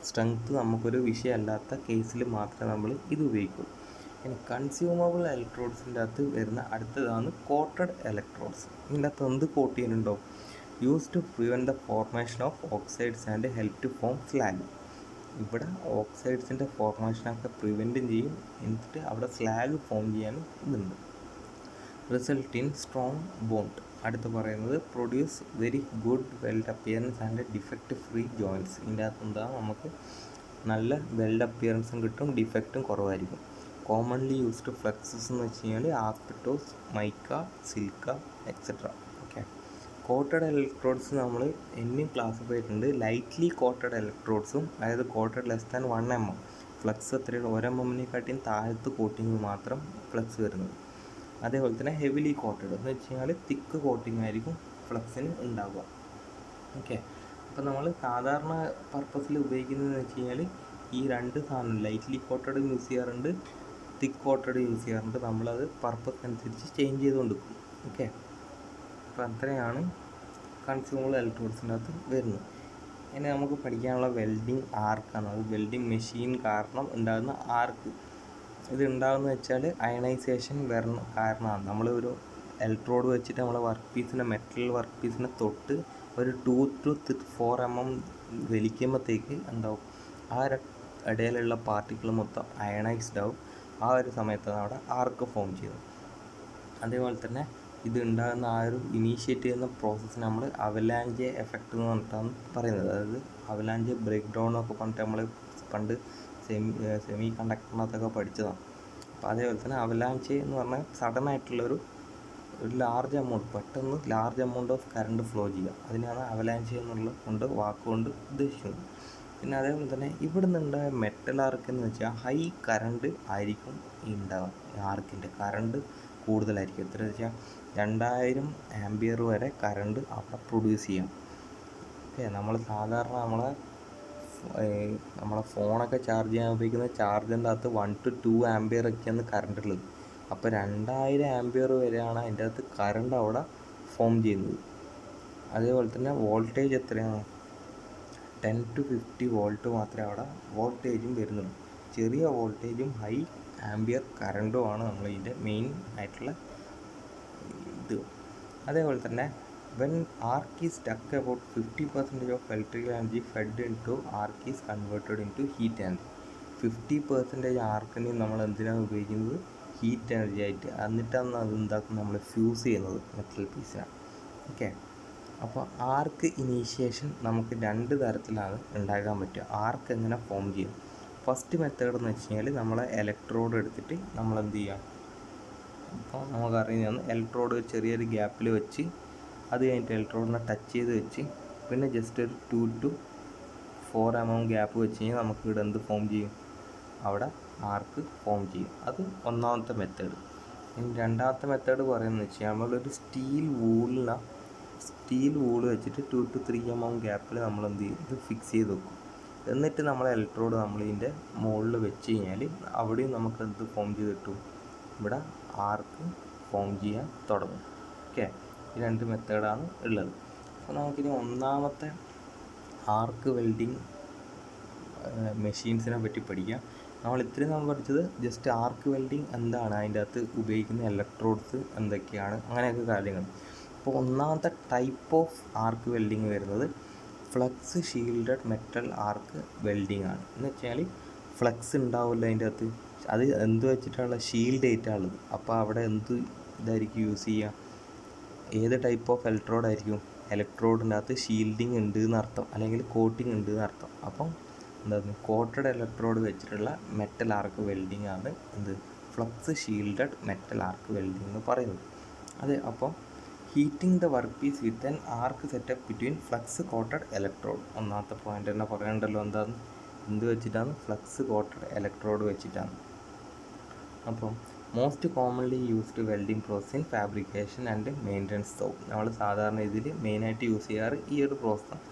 സ്ട്രെങ്ത് നമുക്കൊരു വിഷയമല്ലാത്ത കേസിൽ മാത്രമേ നമ്മൾ ഇത് ഉപയോഗിക്കൂ. ഇനി കൺസ്യൂമബിൾ ഇലക്ട്രോഡ്സിൻ്റെ അകത്ത് വരുന്ന അടുത്തതാണ് കോട്ടഡ് ഇലക്ട്രോഡ്സ്. ഇതിൻ്റെ അകത്ത് എന്ത് കോട്ട് ചെയ്യുന്നുണ്ടോ, use to prevent the formation of oxides and help to form slag. ഇവിടെ ഓക്സൈഡ്സിൻ്റെ ഫോർമേഷനൊക്കെ പ്രിവെൻറ്റും ചെയ്യും, എന്നിട്ട് അവിടെ സ്ലാഗ് ഫോം ചെയ്യാനും ഇതുണ്ട്. Result in strong bond. അടുത്ത് പറയുന്നത് produce very good weld appearance and defect free joints. ഇതിൻ്റെ അകത്ത് എന്താ, നമുക്ക് നല്ല വെൽഡ് അപ്പിയറൻസും കിട്ടും, ഡിഫക്റ്റും കുറവായിരിക്കും. കോമൺലി യൂസ്ഡ് ഫ്ലക്സസ് എന്ന് വെച്ച് കഴിഞ്ഞാൽ asbestos, mica, silica etcetera. Okay. Coated electrodes നമ്മൾ എന്നും ക്ലാസിഫൈ ചെയ്തിട്ടുണ്ട്. ലൈറ്റ്ലി കോട്ടഡ് ഇലക്ട്രോഡ്സും, അതായത് coated less than 1 mm, flux എത്രയാണ് 1 mmനെക്കാട്ടിയും താഴത്ത് കോട്ടിങ് മാത്രം ഫ്ലക്സ് വരുന്നത്. അതേപോലെ തന്നെ ഹെവിലി കോട്ടഡ് എന്ന് വെച്ച് കഴിഞ്ഞാൽ തിക്ക് കോട്ടിങ് ആയിരിക്കും ഫ്ലക്സിന് ഉണ്ടാവുക. ഓക്കെ. അപ്പോൾ നമ്മൾ സാധാരണ പർപ്പസിൽ ഉപയോഗിക്കുന്നതെന്ന് വെച്ച് കഴിഞ്ഞാൽ ഈ രണ്ട് സാധനം ലൈറ്റ്ലി കോട്ടഡ് യൂസ് ചെയ്യാറുണ്ട്, തിക്ക് കോട്ടഡ് യൂസ് ചെയ്യാറുണ്ട്. നമ്മളത് പർപ്പസ് അനുസരിച്ച് ചേഞ്ച് ചെയ്ത് കൊടുക്കും. ഓക്കെ. അപ്പോൾ അത്രയാണ് കൺസ്യൂമബിൾ ഇലക്ട്രോഡ്സിൻ്റെ അകത്ത് വരുന്നത്. ഇനി നമുക്ക് പഠിക്കാനുള്ള വെൽഡിങ് ആർക്കാണ്. അത് വെൽഡിങ് മെഷീൻ കാരണം ഉണ്ടാകുന്ന ആർക്ക്. ഇത് ഉണ്ടാകുന്നത് വെച്ചാൽ അയണൈസേഷൻ വരണം കാരണമാണ്. നമ്മൾ ഒരു ഇലക്ട്രോഡ് വെച്ചിട്ട് നമ്മളെ വർക്ക് പീസിനെ, മെറ്റൽ വർക്ക് പീസിനെ തൊട്ട് ഒരു 2 to 4 mm വലിക്കുമ്പോഴത്തേക്ക് എന്താവും, ആ ഇടയിലുള്ള പാർട്ടിക്കിൾ മൊത്തം അയണൈസ്ഡ് ആവും. ആ ഒരു സമയത്താണ് അവിടെ ആർക്ക് ഫോം ചെയ്യുന്നത്. അതേപോലെ തന്നെ ഇത് ഉണ്ടാകുന്ന ആ ഒരു ഇനീഷ്യേറ്റ് ചെയ്യുന്ന പ്രോസസ്സ് നമ്മൾ അവലാഞ്ച് എഫക്റ്റ് എന്ന് പറഞ്ഞിട്ടാണ് പറയുന്നത്. അതായത് അവലാഞ്ച് ബ്രേക്ക് ഡൗൺ എന്നൊക്കെ പറഞ്ഞിട്ട് നമ്മൾ പണ്ട് സെമി കണ്ടക്ടറിനകത്തൊക്കെ പഠിച്ചതാണ്. അപ്പോൾ അതേപോലെ തന്നെ അവലാഞ്ച് എന്ന് പറഞ്ഞാൽ സഡൻ ആയിട്ടുള്ളൊരു ലാർജ് എമൗണ്ട്, പെട്ടെന്ന് large amount of current flow ചെയ്യുക, അതിനാണ് അവലാഞ്ച് എന്നുള്ള വാക്കുകൊണ്ട് ഉദ്ദേശിക്കുന്നത്. പിന്നെ അതേപോലെ തന്നെ ഇവിടെ നിന്നുണ്ടായ മെറ്റൽ ആർക്ക് എന്ന് വെച്ചാൽ ഹൈ കറണ്ട് ആയിരിക്കും ഉണ്ടാവുക. ആർക്കിൻ്റെ കറണ്ട് കൂടുതലായിരിക്കും. എത്ര വെച്ചാൽ 2000 ആംപിയർ വരെ കറണ്ട് അവിടെ പ്രൊഡ്യൂസ് ചെയ്യാം. ഓക്കെ. നമ്മൾ സാധാരണ നമ്മളെ ഫോണൊക്കെ ചാർജ് ചെയ്യാൻ ഉപയോഗിക്കുന്ന ചാർജറിൻ്റെ അകത്ത് 1 to 2 ആംപിയർ ഒക്കെയാണ് കറണ്ട് ഉള്ളത്. അപ്പോൾ 2000 ആംപിയർ വരെയാണ് അതിൻ്റെ അകത്ത് കറണ്ട് അവിടെ ഫോം ചെയ്യുന്നത്. അതേപോലെ തന്നെ വോൾട്ടേജ് എത്രയാണ്, 10 to 50 വോൾട്ട് മാത്രമേ അവിടെ വോൾട്ടേജും വരുന്നുള്ളൂ. ചെറിയ വോൾട്ടേജും ഹൈ ആംപിയർ കറണ്ടുമാണ് നമ്മളിതിൻ്റെ മെയിൻ ആയിട്ടുള്ള ഇത്. അതേപോലെ തന്നെ when arc is stuck, about 50% of electrical energy fed into arc is converted into heat energy. 50% ആർക്കിനെ നമ്മൾ എന്തിനാണ് ഉപയോഗിക്കുന്നത്, ഹീറ്റ് എനർജി ആയിട്ട്. എന്നിട്ടാണ് അത് എന്താക്കുന്നത്, നമ്മൾ ഫ്യൂസ് ചെയ്യുന്നത് മെറ്റൽ പീസിനാണ്. ഓക്കെ. അപ്പോൾ ആർക്ക് ഇനീഷ്യേഷൻ നമുക്ക് 2 തരത്തിലാണ് ഉണ്ടാക്കാൻ പറ്റുക. ആർക്ക് എങ്ങനെ ഫോം ചെയ്യും? ഫസ്റ്റ് മെത്തേഡ് എന്ന് വെച്ച് കഴിഞ്ഞാൽ നമ്മളെ ഇലക്ട്രോഡ് എടുത്തിട്ട് നമ്മൾ എന്ത് ചെയ്യുക, ഇപ്പോൾ നമുക്കറിയുന്നതാണ് ഇലക്ട്രോഡ് ചെറിയൊരു ഗ്യാപ്പിൽ വെച്ച്, അത് കഴിഞ്ഞിട്ട് ഇലക്ട്രോഡിനെ ടച്ച് ചെയ്ത് വെച്ച്, പിന്നെ ജസ്റ്റ് ഒരു 2 to 4 mm ഗ്യാപ്പ് വെച്ച് കഴിഞ്ഞാൽ നമുക്ക് ഇവിടെ എന്ത് ഫോം ചെയ്യും, അവിടെ ആർക്ക് ഫോം ചെയ്യും. അത് ഒന്നാമത്തെ മെത്തേഡ്. ഇനി രണ്ടാമത്തെ മെത്തേഡ് പറയുന്നത് വെച്ച് കഴിഞ്ഞാൽ നമ്മളൊരു സ്റ്റീൽ വൂള് വെച്ചിട്ട് 2 to 3 mm ഗ്യാപ്പിൽ നമ്മൾ എന്ത് ചെയ്യും, ഇത് ഫിക്സ് ചെയ്ത് വെക്കും. എന്നിട്ട് നമ്മളെ ഇലക്ട്രോഡ് നമ്മളിതിൻ്റെ മുകളിൽ വെച്ച് കഴിഞ്ഞാൽ അവിടെയും നമുക്ക് എന്ത് ഫോം ചെയ്ത് കിട്ടും, ഇവിടെ ആർക്ക് ഫോം ചെയ്യാൻ തുടങ്ങും. ഓക്കെ. ഈ 2 മെത്തേഡാണ് ഉള്ളത്. അപ്പോൾ നമുക്കിനി ഒന്നാമത്തെ ആർക്ക് വെൽഡിങ് മെഷീൻസിനെ പറ്റി പഠിക്കാം. നമ്മൾ ഇത്രയും നമ്മൾ പഠിച്ചത് ജസ്റ്റ് ആർക്ക് വെൽഡിങ് എന്താണ്, അതിൻ്റെ അകത്ത് ഉപയോഗിക്കുന്ന ഇലക്ട്രോഡ്സ് എന്തൊക്കെയാണ്, അങ്ങനെയൊക്കെ കാര്യങ്ങൾ. അപ്പോൾ ഒന്നാമത്തെ ടൈപ്പ് ഓഫ് ആർക്ക് വെൽഡിങ് വരുന്നത് flux shielded metal arc welding ആണ്. എന്ന് വെച്ചാൽ ഫ്ലക്സ് ഉണ്ടാവില്ല അതിൻ്റെ അകത്ത്, അത് എന്ത് വെച്ചിട്ടുള്ള ഷീൽഡ് ആയിട്ടുള്ളത്. അപ്പോൾ അവിടെ എന്ത് ഇതായിരിക്കും യൂസ് ചെയ്യുക, ഏത് ടൈപ്പ് ഓഫ് ഇലക്ട്രോഡ് ആയിരിക്കും, ഇലക്ട്രോഡിൻ്റെ അകത്ത് ഷീൽഡിങ് ഉണ്ട് എന്നർത്ഥം, അല്ലെങ്കിൽ കോട്ടിങ് ഉണ്ട് എന്നർത്ഥം. അപ്പം എന്താണ്, കോട്ടഡ് ഇലക്ട്രോഡ് വെച്ചിട്ടുള്ള മെറ്റൽ ആർക്ക് വെൽഡിങ് ആണ് എന്ത്, flux shielded metal arc welding എന്ന് പറയുന്നത്. അതെ. അപ്പം heating the work piece with an arc setup between flux coated electrode. ഒന്നാമത്തെ പോയിന്റ് തന്നെ പറയണ്ടല്ലോ, എന്താണ്, എന്ത് വെച്ചിട്ടാണ്, ഫ്ലക്സ് കോട്ടഡ് ഇലക്ട്രോഡ് വെച്ചിട്ടാണ്. അപ്പം most commonly used welding process in fabrication and maintenance shop. നമ്മൾ സാധാരണ ഇതിൽ മെയിനായിട്ട് യൂസ് ചെയ്യാറ് ഈ ഒരു പ്രോസസ്സാണ്.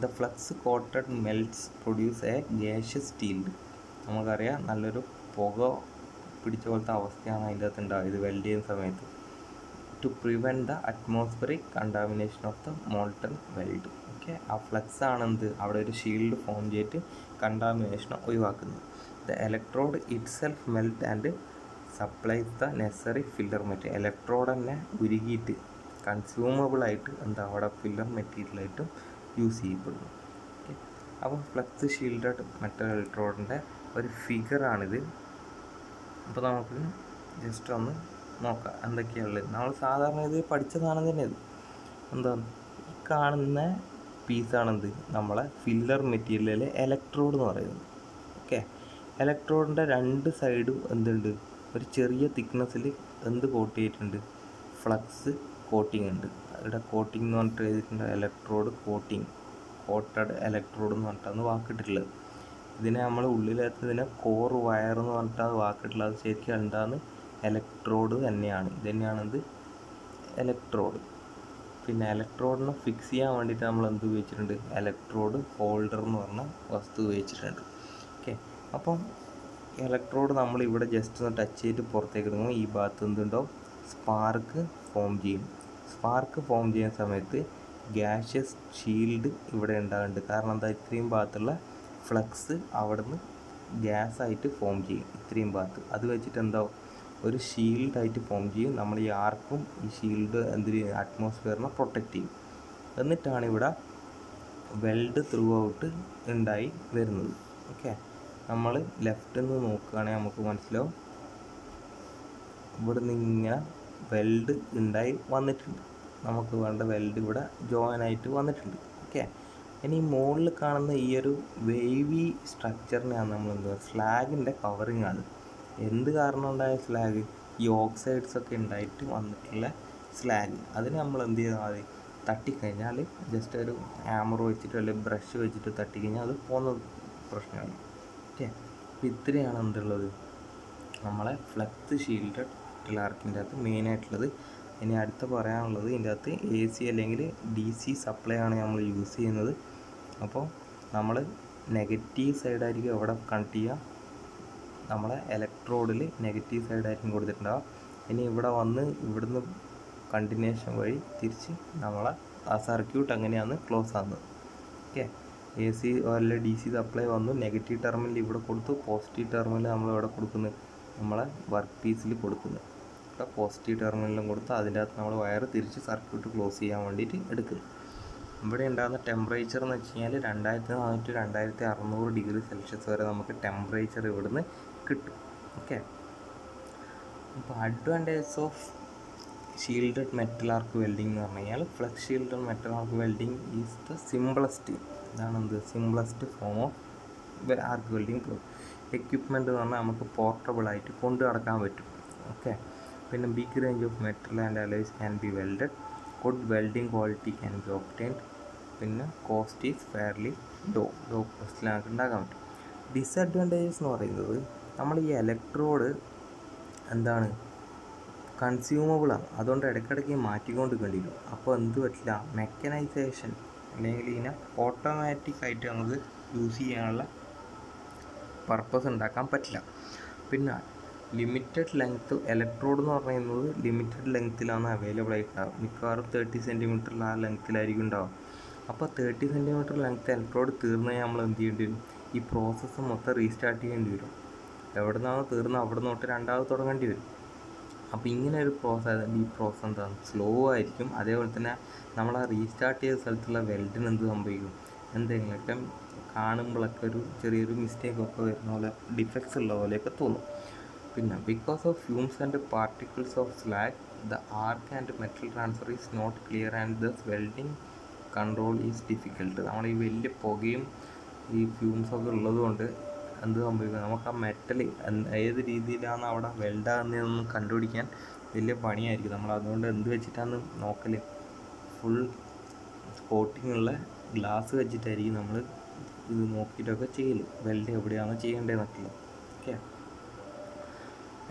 The flux coated melts produce a gaseous സ്റ്റീൽ. നമുക്കറിയാം നല്ലൊരു പുക പിടിച്ച പോലത്തെ അവസ്ഥയാണ് അതിൻ്റെ അകത്ത് ഉണ്ടാവുക ഇത് വെൽഡ് ചെയ്യുന്ന സമയത്ത്. To prevent the atmospheric contamination of the molten weld. Okay. ആ ഫ്ലക്സ് ആണെന്ത്, അവിടെ ഒരു ഷീൽഡ് ഫോം ചെയ്തിട്ട് കണ്ടാമിനേഷൻ ഒഴിവാക്കുന്നത്. The electrode itself melt and supplies the necessary filler material. Electrode തന്നെ ഉരുകിയിട്ട് കൺസ്യൂമബിളായിട്ട് എന്താ അവിടെ ഫില്ലർ മെറ്റീരിയലായിട്ടും യൂസ് ചെയ്യപ്പെടുന്നു. ഓക്കെ. അപ്പോൾ ഫ്ലക്സ് ഷീൽഡഡ് മെറ്റൽ ഇലക്ട്രോഡിൻ്റെ ഒരു ഫിഗറാണിത്. അപ്പോൾ നമുക്ക് ജസ്റ്റ് ഒന്ന് നോക്കാം എന്തൊക്കെയാണുള്ളത്. നമ്മൾ സാധാരണ ഇത് പഠിച്ച സാധനം തന്നെ ഇത്. എന്താണ് ഈ കാണുന്ന പീസാണെന്ത് നമ്മളെ ഫില്ലർ മെറ്റീരിയലിലെ ഇലക്ട്രോഡ് എന്ന് പറയുന്നത്. ഓക്കെ, ഇലക്ട്രോഡിൻ്റെ രണ്ട് സൈഡും എന്തുണ്ട്, ഒരു ചെറിയ തിക്നെസ്സിൽ എന്ത് കോട്ട് ചെയ്തിട്ടുണ്ട്, ഫ്ലക്സ് കോട്ടിംഗ് ഉണ്ട്. ഇവിടെ കോട്ടിംഗ് എന്ന് പറഞ്ഞിട്ട് എഴുതിയിട്ടുണ്ട്, ഇലക്ട്രോഡ് കോട്ടിംഗ്, കോട്ടഡ് ഇലക്ട്രോഡ് എന്ന് പറഞ്ഞിട്ടാണ് വാക്കിട്ടുള്ളത്. ഇതിനെ നമ്മൾ ഉള്ളിലെത്തതിനെ കോർ വയർ എന്ന് പറഞ്ഞിട്ടാണ് വാക്കിട്ടുള്ളത്. അത് ശരിക്കും ഉണ്ടാകുന്ന ഇലക്ട്രോഡ് തന്നെയാണ്. ഇത് തന്നെയാണ് എന്ത്, ഇലക്ട്രോഡ്. പിന്നെ ഇലക്ട്രോഡിനെ ഫിക്സ് ചെയ്യാൻ വേണ്ടിയിട്ട് നമ്മൾ എന്ത് ഉപയോഗിച്ചിട്ടുണ്ട്, ഇലക്ട്രോഡ് ഹോൾഡർ എന്ന് പറഞ്ഞ വസ്തു ഉപയോഗിച്ചിട്ടുണ്ട്. ഓക്കെ, അപ്പം ഇലക്ട്രോഡ് നമ്മൾ ഇവിടെ ജസ്റ്റ് ഒന്ന് ടച്ച് ചെയ്തിട്ട് പുറത്തേക്ക് എടുക്കുമ്പോൾ ഈ ഭാഗത്ത് എന്തുണ്ടാവും, സ്പാർക്ക് ഫോം ചെയ്യും. സ്പാർക്ക് ഫോം ചെയ്യുന്ന സമയത്ത് ഗ്യാഷ്യസ് ഷീൽഡ് ഇവിടെ ഉണ്ടാകുന്നുണ്ട്. കാരണം എന്താ, ഇത്രയും ഭാഗത്തുള്ള ഫ്ലക്സ് അവിടുന്ന് ഗ്യാസായിട്ട് ഫോം ചെയ്യും ഇത്രയും ഭാഗത്ത്. അത് വെച്ചിട്ട് എന്താവും, ഒരു ഷീൽഡായിട്ട് ഫോം ചെയ്യും. നമ്മൾ ഈ ആർക്കും ഈ ഷീൽഡ് എന്തിന്, അറ്റ്മോസ്ഫിയറിനെ പ്രൊട്ടക്റ്റ് ചെയ്യും. എന്നിട്ടാണ് ഇവിടെ വെൽഡ് ത്രൂ ഔട്ട് ഉണ്ടായി വരുന്നത്. ഓക്കെ, നമ്മൾ ലെഫ്റ്റിൽ നിന്ന് നോക്കുകയാണെങ്കിൽ നമുക്ക് മനസ്സിലാവും ഇവിടെ നിന്ന് ഇങ്ങനെ വെൽഡ് ഉണ്ടായി വന്നിട്ടുണ്ട്. നമുക്ക് വേണ്ട വെൽഡ് ഇവിടെ ജോയിൻ ആയിട്ട് വന്നിട്ടുണ്ട്. ഓക്കെ, ഇനി മുകളിൽ കാണുന്ന ഈ ഒരു വേവി സ്ട്രക്ചറിനെയാണ് നമ്മൾ എന്താ, സ്ലാഗിൻ്റെ കവറിങ് ആണ്. എന്ത് കാരണം ഉണ്ടായ സ്ലാഗ്, ഈ ഓക്സൈഡ്സ് ഒക്കെ ഉണ്ടായിട്ട് വന്നിട്ടുള്ള സ്ലാഗ്. അതിന് നമ്മൾ എന്ത് ചെയ്താൽ മതി, തട്ടിക്കഴിഞ്ഞാൽ ജസ്റ്റ് ഒരു ഹാമർ വെച്ചിട്ട് അല്ലെങ്കിൽ ബ്രഷ് വെച്ചിട്ട് തട്ടിക്കഴിഞ്ഞാൽ അത് പോകുന്ന പ്രശ്നമാണ്. ഓക്കെ, അപ്പോൾ ഇത്രയാണ് എന്തുള്ളത്, നമ്മളെ ഫ്ലക്സ് ഷീൽഡഡ് മെറ്റൽ ആർക്കിൻ്റെ അകത്ത് മെയിനായിട്ടുള്ളത്. ഇനി അടുത്ത പറയാനുള്ളത്, ഇതിൻ്റെ അകത്ത് AC അല്ലെങ്കിൽ DC സപ്ലൈ ആണ് നമ്മൾ യൂസ് ചെയ്യുന്നത്. അപ്പോൾ നമ്മൾ നെഗറ്റീവ് സൈഡായിരിക്കും എവിടെ കണക്ട് ചെയ്യുക, നമ്മളെ ഇലക്ട്രോഡിൽ നെഗറ്റീവ് സൈഡായിരിക്കും കൊടുത്തിട്ടുണ്ടാവുക. ഇനി ഇവിടെ വന്ന് ഇവിടുന്ന് കണ്ടിന്യൂഷൻ വഴി തിരിച്ച് നമ്മളെ ആ സർക്യൂട്ട് അങ്ങനെയാണ് ക്ലോസ് ആകുന്നത്. ഓക്കെ, AC അല്ലെങ്കിൽ DC സപ്ലൈ വന്നു, നെഗറ്റീവ് ടെർമിനൽ ഇവിടെ കൊടുത്തു, പോസിറ്റീവ് ടെർമിനൽ നമ്മൾ എവിടെ കൊടുക്കുന്നത്, നമ്മളെ വർക്ക് പീസിൽ കൊടുക്കുന്നത്. ഇവിടെ പോസിറ്റീവ് ടെർമിനലും കൊടുത്ത് അതിൻ്റെ അകത്ത് നമ്മൾ വയർ തിരിച്ച് സർക്യൂട്ട് ക്ലോസ് ചെയ്യാൻ വേണ്ടിയിട്ട് എടുക്കുന്നു. ഇവിടെ ഉണ്ടാകുന്ന ടെമ്പറേച്ചർ എന്ന് വെച്ച് കഴിഞ്ഞാൽ 2400 to 2600 ഡിഗ്രി സെൽഷ്യസ് വരെ നമുക്ക് ടെമ്പറേച്ചർ ഇവിടുന്ന് കിട്ടും. ഓക്കെ, അപ്പോൾ advantages of shielded metal arc welding എന്ന് പറഞ്ഞു കഴിഞ്ഞാൽ, flux shielded metal arc welding is the simplest, ഇതാണ് എന്ത്, simplest form of arc welding. Equipment എന്ന് പറഞ്ഞാൽ നമുക്ക് പോർട്ടബിൾ ആയിട്ട് കൊണ്ടു നടക്കാൻ പറ്റും. ഓക്കെ, പിന്നെ big range of metal and alloys can be welded, good welding quality can be obtained, പിന്നെ കോസ്റ്റ് ഈസ് ഫെയർലി ലോ കോസ്റ്റിലാണ് ഉണ്ടാക്കാൻ പറ്റും. ഡിസഡ്വാൻറ്റേജസ് എന്ന് പറയുന്നത്, നമ്മൾ ഈ ഇലക്ട്രോഡ് എന്താണ്, കൺസ്യൂമബിളാണ്. അതുകൊണ്ട് ഇടയ്ക്കിടയ്ക്ക് മാറ്റിക്കൊണ്ടിരിക്കേണ്ടി വരും. അപ്പോൾ എന്ത് പറ്റില്ല, മെക്കനൈസേഷൻ അല്ലെങ്കിൽ ഇതിനെ ഓട്ടോമാറ്റിക് ആയിട്ട് നമുക്ക് യൂസ് ചെയ്യാനുള്ള പർപ്പസ് ഉണ്ടാക്കാൻ പറ്റില്ല. പിന്നെ ലിമിറ്റഡ് ലെങ്ത്ത്, ഇലക്ട്രോഡ് എന്ന് പറയുന്നത് ലിമിറ്റഡ് ലെങ്ത്തിലാണ് അവൈലബിൾ ആയിട്ടുണ്ടാകും. മിക്കവാറും 30 സെൻറ്റിമീറ്ററിൽ ആ ലെങ്ത്തിലായിരിക്കും ഉണ്ടാവും. അപ്പോൾ 30 സെൻറ്റിമീറ്റർ ലെങ്ത്ത് ഇലക്ട്രോഡ് തീർന്നു കഴിഞ്ഞാൽ നമ്മൾ എന്ത് ചെയ്യേണ്ടി വരും, ഈ പ്രോസസ്സ് മൊത്തം റീസ്റ്റാർട്ട് ചെയ്യേണ്ടി വരും. എവിടെ നിന്നാണ് തീർന്നത് അവിടെ തൊട്ട് രണ്ടാമത് തുടങ്ങേണ്ടി വരും. അപ്പോൾ ഇങ്ങനെ ഒരു പ്രോസസ്സ്, ഈ പ്രോസസ്സ് എന്താണ്, സ്ലോ ആയിരിക്കും. അതേപോലെ തന്നെ നമ്മൾ ആ റീസ്റ്റാർട്ട് ചെയ്ത സ്ഥലത്തുള്ള വെൽഡിന് എന്ത് സംഭവിക്കും, എന്തെങ്കിലുമൊക്കെ കാണുമ്പോഴൊക്കെ ഒരു ചെറിയൊരു മിസ്റ്റേക്കൊക്കെ വരുന്ന പോലെ, ഡിഫക്ട്സ് ഉള്ള പോലെയൊക്കെ തോന്നും. പിന്നെ because of fumes and particles of slag the arc and metal transfer is not clear and thus welding control is difficult. നമ്മൾ ഈ വലിയ പുകയും ഈ ഫ്യൂംസൊക്കെ ഉള്ളത് കൊണ്ട് എന്ത് സംഭവിക്കും, നമുക്ക് ആ മെറ്റൽ ഏത് രീതിയിലാണ് അവിടെ വെൽഡാകുന്നതെന്ന് കണ്ടുപിടിക്കാൻ വലിയ പണിയായിരിക്കും. നമ്മൾ അതുകൊണ്ട് എന്ത് വെച്ചിട്ടാണ് നോക്കൽ, ഫുൾ കോട്ടിംഗ് ഉള്ള ഗ്ലാസ് വെച്ചിട്ടായിരിക്കും നമ്മൾ ഇത് നോക്കിയിട്ടൊക്കെ ചെയ്യൽ, വെൽഡ് എവിടെയാണ് ചെയ്യേണ്ടതെന്നൊക്കെ. ഓക്കെ,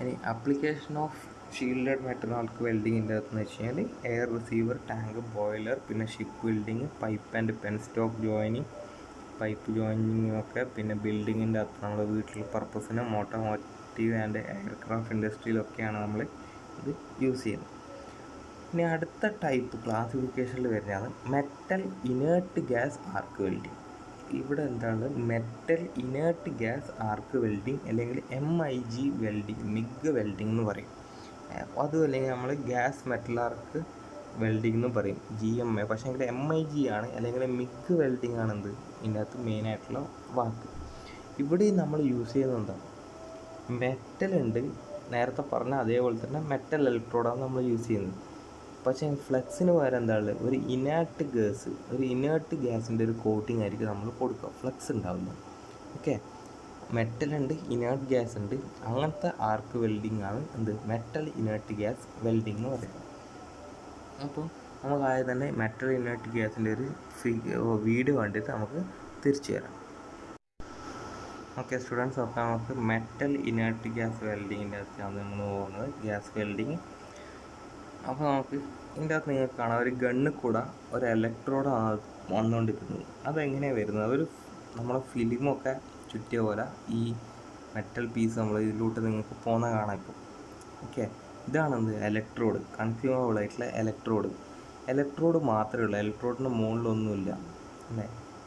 ഇനി application of shielded metal arc വെൽഡിങ്ങിൻ്റെ അകത്തെന്ന് വെച്ച് കഴിഞ്ഞാൽ എയർ റിസീവർ, ടാങ്ക്, ബോയിലർ, പിന്നെ ship building, pipe and penstock joining, pipe ജോയിനിങ്ങൊക്കെ, പിന്നെ ബിൽഡിങ്ങിൻ്റെ അകത്ത് നമ്മുടെ വീട്ടിലെ പർപ്പസിന്, ഓട്ടോമോട്ടീവ് ആൻഡ് എയർക്രാഫ്റ്റ് ഇൻഡസ്ട്രിയിലൊക്കെയാണ് നമ്മൾ ഇത് യൂസ് ചെയ്യുന്നത്. ഇനി അടുത്ത ടൈപ്പ് ക്ലാസിഫിക്കേഷനിൽ വരുന്നതാണ് മെറ്റൽ ഇനേർട്ട് ഗ്യാസ് ആർക്ക് വെൽഡിങ്. ഇവിടെ എന്താണ്, മെറ്റൽ ഇനേർട്ട് ഗ്യാസ് ആർക്ക് വെൽഡിങ് അല്ലെങ്കിൽ MIG വെൽഡിങ്, മിഗ് വെൽഡിങ് എന്ന് പറയും. അതും അല്ലെങ്കിൽ നമ്മൾ ഗ്യാസ് മെറ്റൽ ആർക്ക് വെൽഡിംഗ് എന്നും പറയും, GMA. പക്ഷേ എങ്കിൽ MIG ആണ്, അല്ലെങ്കിൽ മിഗ് വെൽഡിംഗ് ആണ് എന്ത് ഇതിൻ്റെ അകത്ത് മെയിനായിട്ടുള്ള വാക്ക്. ഇവിടെ നമ്മൾ യൂസ് ചെയ്യുന്നത് എന്താ, മെറ്റലുണ്ട്, നേരത്തെ പറഞ്ഞ അതേപോലെ തന്നെ മെറ്റൽ ഇലക്ട്രോഡാണ് നമ്മൾ യൂസ് ചെയ്യുന്നത്. പക്ഷേ ഫ്ലെക്സിന് പകരം എന്താ ഉള്ളത്, ഒരു ഇനേർട്ട് ഗ്യാസിൻ്റെ ഒരു കോട്ടിങ് ആയിരിക്കും നമ്മൾ കൊടുക്കുക, ഫ്ലെക്സ് ഉണ്ടാവില്ല. ഓക്കെ, മെറ്റലുണ്ട്, ഇനേർട്ട് ഗ്യാസ് ഉണ്ട്, അങ്ങനത്തെ ആർക്ക് വെൽഡിംഗ് ആണ് എന്ത് മെറ്റൽ ഇനേർട്ട് ഗ്യാസ് വെൽഡിംഗ് എന്ന് പറയുന്നത്. അപ്പോൾ നമുക്ക് ആദ്യം തന്നെ മെറ്റൽ ഇനേർട്ട് ഗ്യാസിൻ്റെ ഒരു വീഡിയോ കണ്ടിട്ട് നമുക്ക് തിരിച്ചു വരാം. ഓക്കെ സ്റ്റുഡൻസ്, അപ്പോൾ നമുക്ക് മെറ്റൽ ഇനേർട്ട് ഗ്യാസ് വെൽഡിങ്ങിൻ്റെ അകത്താണ് നമ്മൾ പോകുന്നത്, ഗ്യാസ് വെൽഡിങ്. അപ്പോൾ നമുക്ക് ഇതിൻ്റെ അകത്ത് നിങ്ങൾക്ക് കാണാം, ഒരു ഗണ്ണിൽ കൂടെ ഒരു ഇലക്ട്രോഡാണ് വന്നുകൊണ്ടിരിക്കുന്നത്. അതെങ്ങനെയാണ് വരുന്നത്, ഒരു നമ്മളെ ഫിലിമൊക്കെ ചുറ്റിയ പോലെ ഈ മെറ്റൽ പീസ് നമ്മൾ ഇതിലോട്ട് നിങ്ങൾക്ക് പോകുന്ന കാണാം ഇപ്പോൾ. ഓക്കെ, ഇതാണെന്ത് ഇലക്ട്രോഡ്, കൺസ്യൂമബിൾ ആയിട്ടുള്ള ഇലക്ട്രോഡ് മാത്രമേ ഉള്ളൂ, ഇലക്ട്രോഡിന് മുകളിലൊന്നുമില്ല അല്ലേ.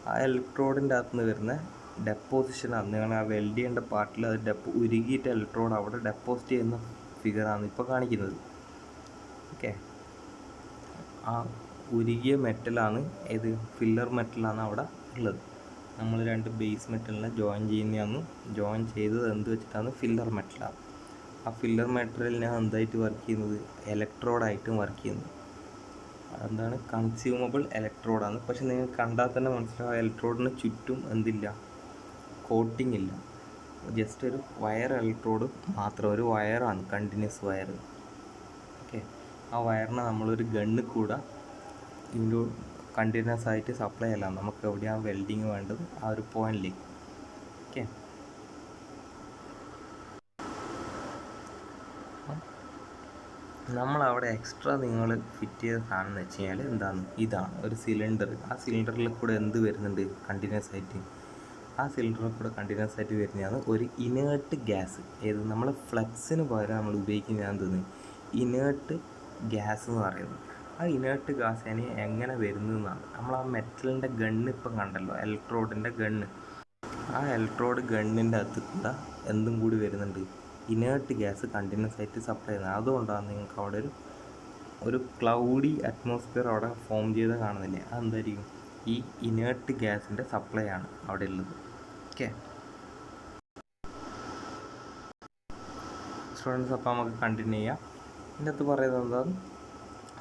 ആ ഇലക്ട്രോഡിൻ്റെ അകത്ത് നിന്ന് വരുന്ന ഡെപ്പോസിഷനാണ്, നിങ്ങൾ ആ വെൽഡ് ചെയ്യേണ്ട പാർട്ടിൽ അത് ഉരുകിയിട്ട് ഇലക്ട്രോഡ് അവിടെ ഡെപ്പോസിറ്റ് ചെയ്യുന്ന ഫിഗറാണ് ഇപ്പോൾ കാണിക്കുന്നത്. ഓക്കെ, ആ ഉരുകിയ മെറ്റലാണ്, ഏത് ഫില്ലർ മെറ്റലാണ് അവിടെ ഉള്ളത്. നമ്മൾ രണ്ട് ബേസ് മെറ്റലിനെ ജോയിൻ ചെയ്തത് എന്ത് വെച്ചിട്ടാണ്, ഫില്ലർ മെറ്റലാണ്. ആ ഫില്ലർ മെറ്റീരിയലിനാണ് എന്തായിട്ട് വർക്ക് ചെയ്യുന്നത്, ഇലക്ട്രോഡായിട്ടും വർക്ക് ചെയ്യുന്നത്. അതെന്താണ്, കൺസ്യൂമബിൾ ഇലക്ട്രോഡാണ്. പക്ഷെ നിങ്ങൾ കണ്ടാൽ തന്നെ മനസ്സിലാവും, ഇലക്ട്രോഡിന് ചുറ്റും എന്തില്ല, കോട്ടിംഗ് ഇല്ല, ജസ്റ്റ് ഒരു വയർ ഇലക്ട്രോഡ് മാത്രം, ഒരു വയറാണ്, കണ്ടിന്യൂസ് വയർ. ഓക്കെ, ആ വയറിനെ നമ്മളൊരു ഗണ്ണിൽ കൂടെ ഇതിൻ്റെ കണ്ടിന്യൂസ് ആയിട്ട് സപ്ലൈ ചെയ്യാം, നമുക്ക് എവിടെയാണ് വെൽഡിങ് വേണ്ടത് ആ ഒരു പോയിന്റിലേക്ക്. ഓക്കെ, നമ്മളവിടെ എക്സ്ട്രാ നിങ്ങൾ ഫിറ്റ് ചെയ്ത സാധനം എന്ന് വെച്ച് കഴിഞ്ഞാൽ എന്താണ്, ഇതാണ് ഒരു സിലിണ്ടർ. ആ സിലിണ്ടറിൽ കൂടെ എന്ത് വരുന്നുണ്ട്, കണ്ടിന്യൂസ് ആയിട്ട്, ആ സിലിണ്ടറിൽ കൂടെ കണ്ടിന്യൂസ് ആയിട്ട് വരുന്നതാണ് ഒരു ഇനേർട്ട് ഗ്യാസ്. ഏത് നമ്മൾ ഫ്ലെക്സിന് പകരം നമ്മൾ ഉപയോഗിക്കുന്നതാണ് എന്തെന്ന്, ഇനേർട്ട് ഗ്യാസ് എന്ന് പറയുന്നത്. ആ ഇനേർട്ട് ഗ്യാസ് എങ്ങനെ വരുന്നതെന്നാണ്, നമ്മൾ ആ മെറ്റലിൻ്റെ ഗണ്ണ് ഇപ്പം കണ്ടല്ലോ, ഇലക്ട്രോഡിൻ്റെ ഗണ്ണ്, ആ ഇലക്ട്രോഡ് ഗണ്ണിൻ്റെ അകത്ത് കൂടെ എന്തും കൂടി വരുന്നുണ്ട്, ഇനേർട്ട് ഗ്യാസ് കണ്ടിന്യൂസ് ആയിട്ട് സപ്ലൈ ചെയ്യുന്നത്. അതുകൊണ്ടാണ് നിങ്ങൾക്ക് അവിടെ ഒരു ക്ലൗഡി അറ്റ്മോസ്ഫിയർ അവിടെ ഫോം ചെയ്ത് കാണുന്നില്ലേ, അതെന്തായിരിക്കും, ഈ ഇനേർട്ട് ഗ്യാസിൻ്റെ സപ്ലൈ ആണ് അവിടെ ഉള്ളത്. ഓക്കെ സ്റ്റുഡൻസ്, അപ്പോൾ നമുക്ക് കണ്ടിന്യൂ ചെയ്യാം. ഇതിൻ്റെ അകത്ത് പറയുന്നത് എന്താണ്,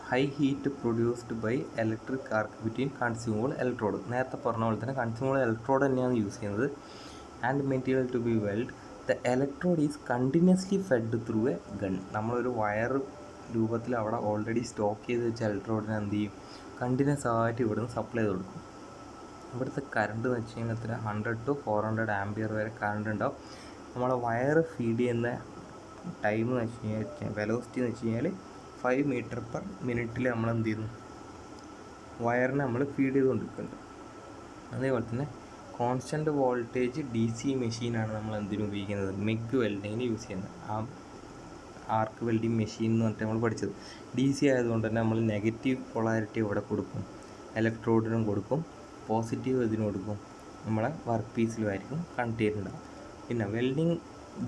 high heat produced by electric arc between consumable electrode. നേരത്തെ പറഞ്ഞ പോലെ തന്നെ കൺസ്യൂമബിൾ ഇലക്ട്രോഡ് തന്നെയാണ് യൂസ് ചെയ്യുന്നത്. And material to be weld, the electrode is continuously fed through a gun. നമ്മളൊരു വയർ രൂപത്തിൽ അവിടെ ഓൾറെഡി സ്റ്റോക്ക് ചെയ്ത് വെച്ച ഇലക്ട്രോഡിനെ എന്ത് ചെയ്യും, കണ്ടിന്യൂസ് ആയിട്ട് ഇവിടുന്ന് സപ്ലൈ ചെയ്ത് കൊടുക്കും. ഇവിടുത്തെ കറണ്ട് എന്ന് വെച്ച് കഴിഞ്ഞാൽ 100 to 400 ആംപിയർ വരെ കറണ്ട് ഉണ്ടാവും. നമ്മളെ വയർ ഫീഡ് ചെയ്യുന്ന ടൈം എന്ന് വെച്ച് കഴിഞ്ഞാൽ, വെലോസിറ്റി എന്ന് വെച്ച് കഴിഞ്ഞാൽ 5 മീറ്റർ പെർ മിനിറ്റിൽ നമ്മൾ എന്ത് ചെയ്യുന്നു, വയറിനെ നമ്മൾ ഫീഡ് ചെയ്തുകൊണ്ടിരിക്കുന്നുണ്ട്. അതേപോലെ തന്നെ കോൺസ്റ്റൻറ്റ് വോൾട്ടേജ് DC മെഷീനാണ് നമ്മൾ എന്തിനു ഉപയോഗിക്കുന്നത്, മിഗ് വെൽഡിങ്ങിന് യൂസ് ചെയ്യുന്നത്. ആ ആർക്ക് വെൽഡിങ് മെഷീൻ എന്ന് പറഞ്ഞിട്ട് നമ്മൾ പഠിച്ചത് DC ആയതുകൊണ്ട് തന്നെ നമ്മൾ നെഗറ്റീവ് പൊളാരിറ്റി ഇവിടെ കൊടുക്കും, ഇലക്ട്രോഡിനും കൊടുക്കും, പോസിറ്റീവ് ഇതിന് കൊടുക്കും, നമ്മളെ വർക്ക് പീസിലുമായിരിക്കും കണക്ട് ചെയ്തിട്ടുണ്ടാകും. പിന്നെ welding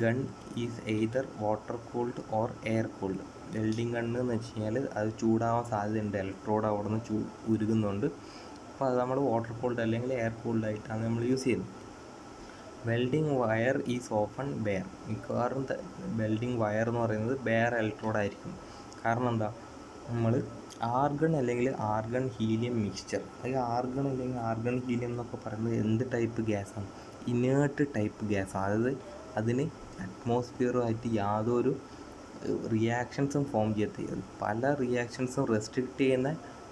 gun is either water cooled or air cooled. Welding gun എന്ന് വെച്ച് കഴിഞ്ഞാൽ അത് ചൂടാവാൻ സാധ്യതയുണ്ട്, ഇലക്ട്രോഡ് അവിടെ നിന്ന് ഉരുകുന്നുണ്ട്. അപ്പോൾ അത് നമ്മൾ വാട്ടർ കൂൾഡ് അല്ലെങ്കിൽ എയർ കൂൾഡ് ആയിട്ടാണ് നമ്മൾ യൂസ് ചെയ്യുന്നത്. Welding wire is open bare. മിക്കവാറും വെൽഡിങ് വയർ എന്ന് പറയുന്നത് ബെയർ ഇലക്ട്രോഡ് ആയിരിക്കും. കാരണം എന്താ, നമ്മൾ ആർഗൺ അല്ലെങ്കിൽ ആർഗൺ ഹീലിയം മിക്സ്ചർ, അല്ലെങ്കിൽ ആർഗൺ അല്ലെങ്കിൽ ആർഗൺ ഹീലിയം എന്നൊക്കെ പറയുന്നത് എന്ത് ടൈപ്പ് ഗ്യാസാണ്, ഇനേർട്ട് ടൈപ്പ് ഗ്യാസാണ്. അതായത് അതിന് അറ്റ്മോസ്ഫിയറുമായിട്ട് യാതൊരു റിയാക്ഷൻസും ഫോം ചെയ്യത്തില്ല, പല റിയാക്ഷൻസും റെസ്ട്രിക്റ്റ് ചെയ്യുന്ന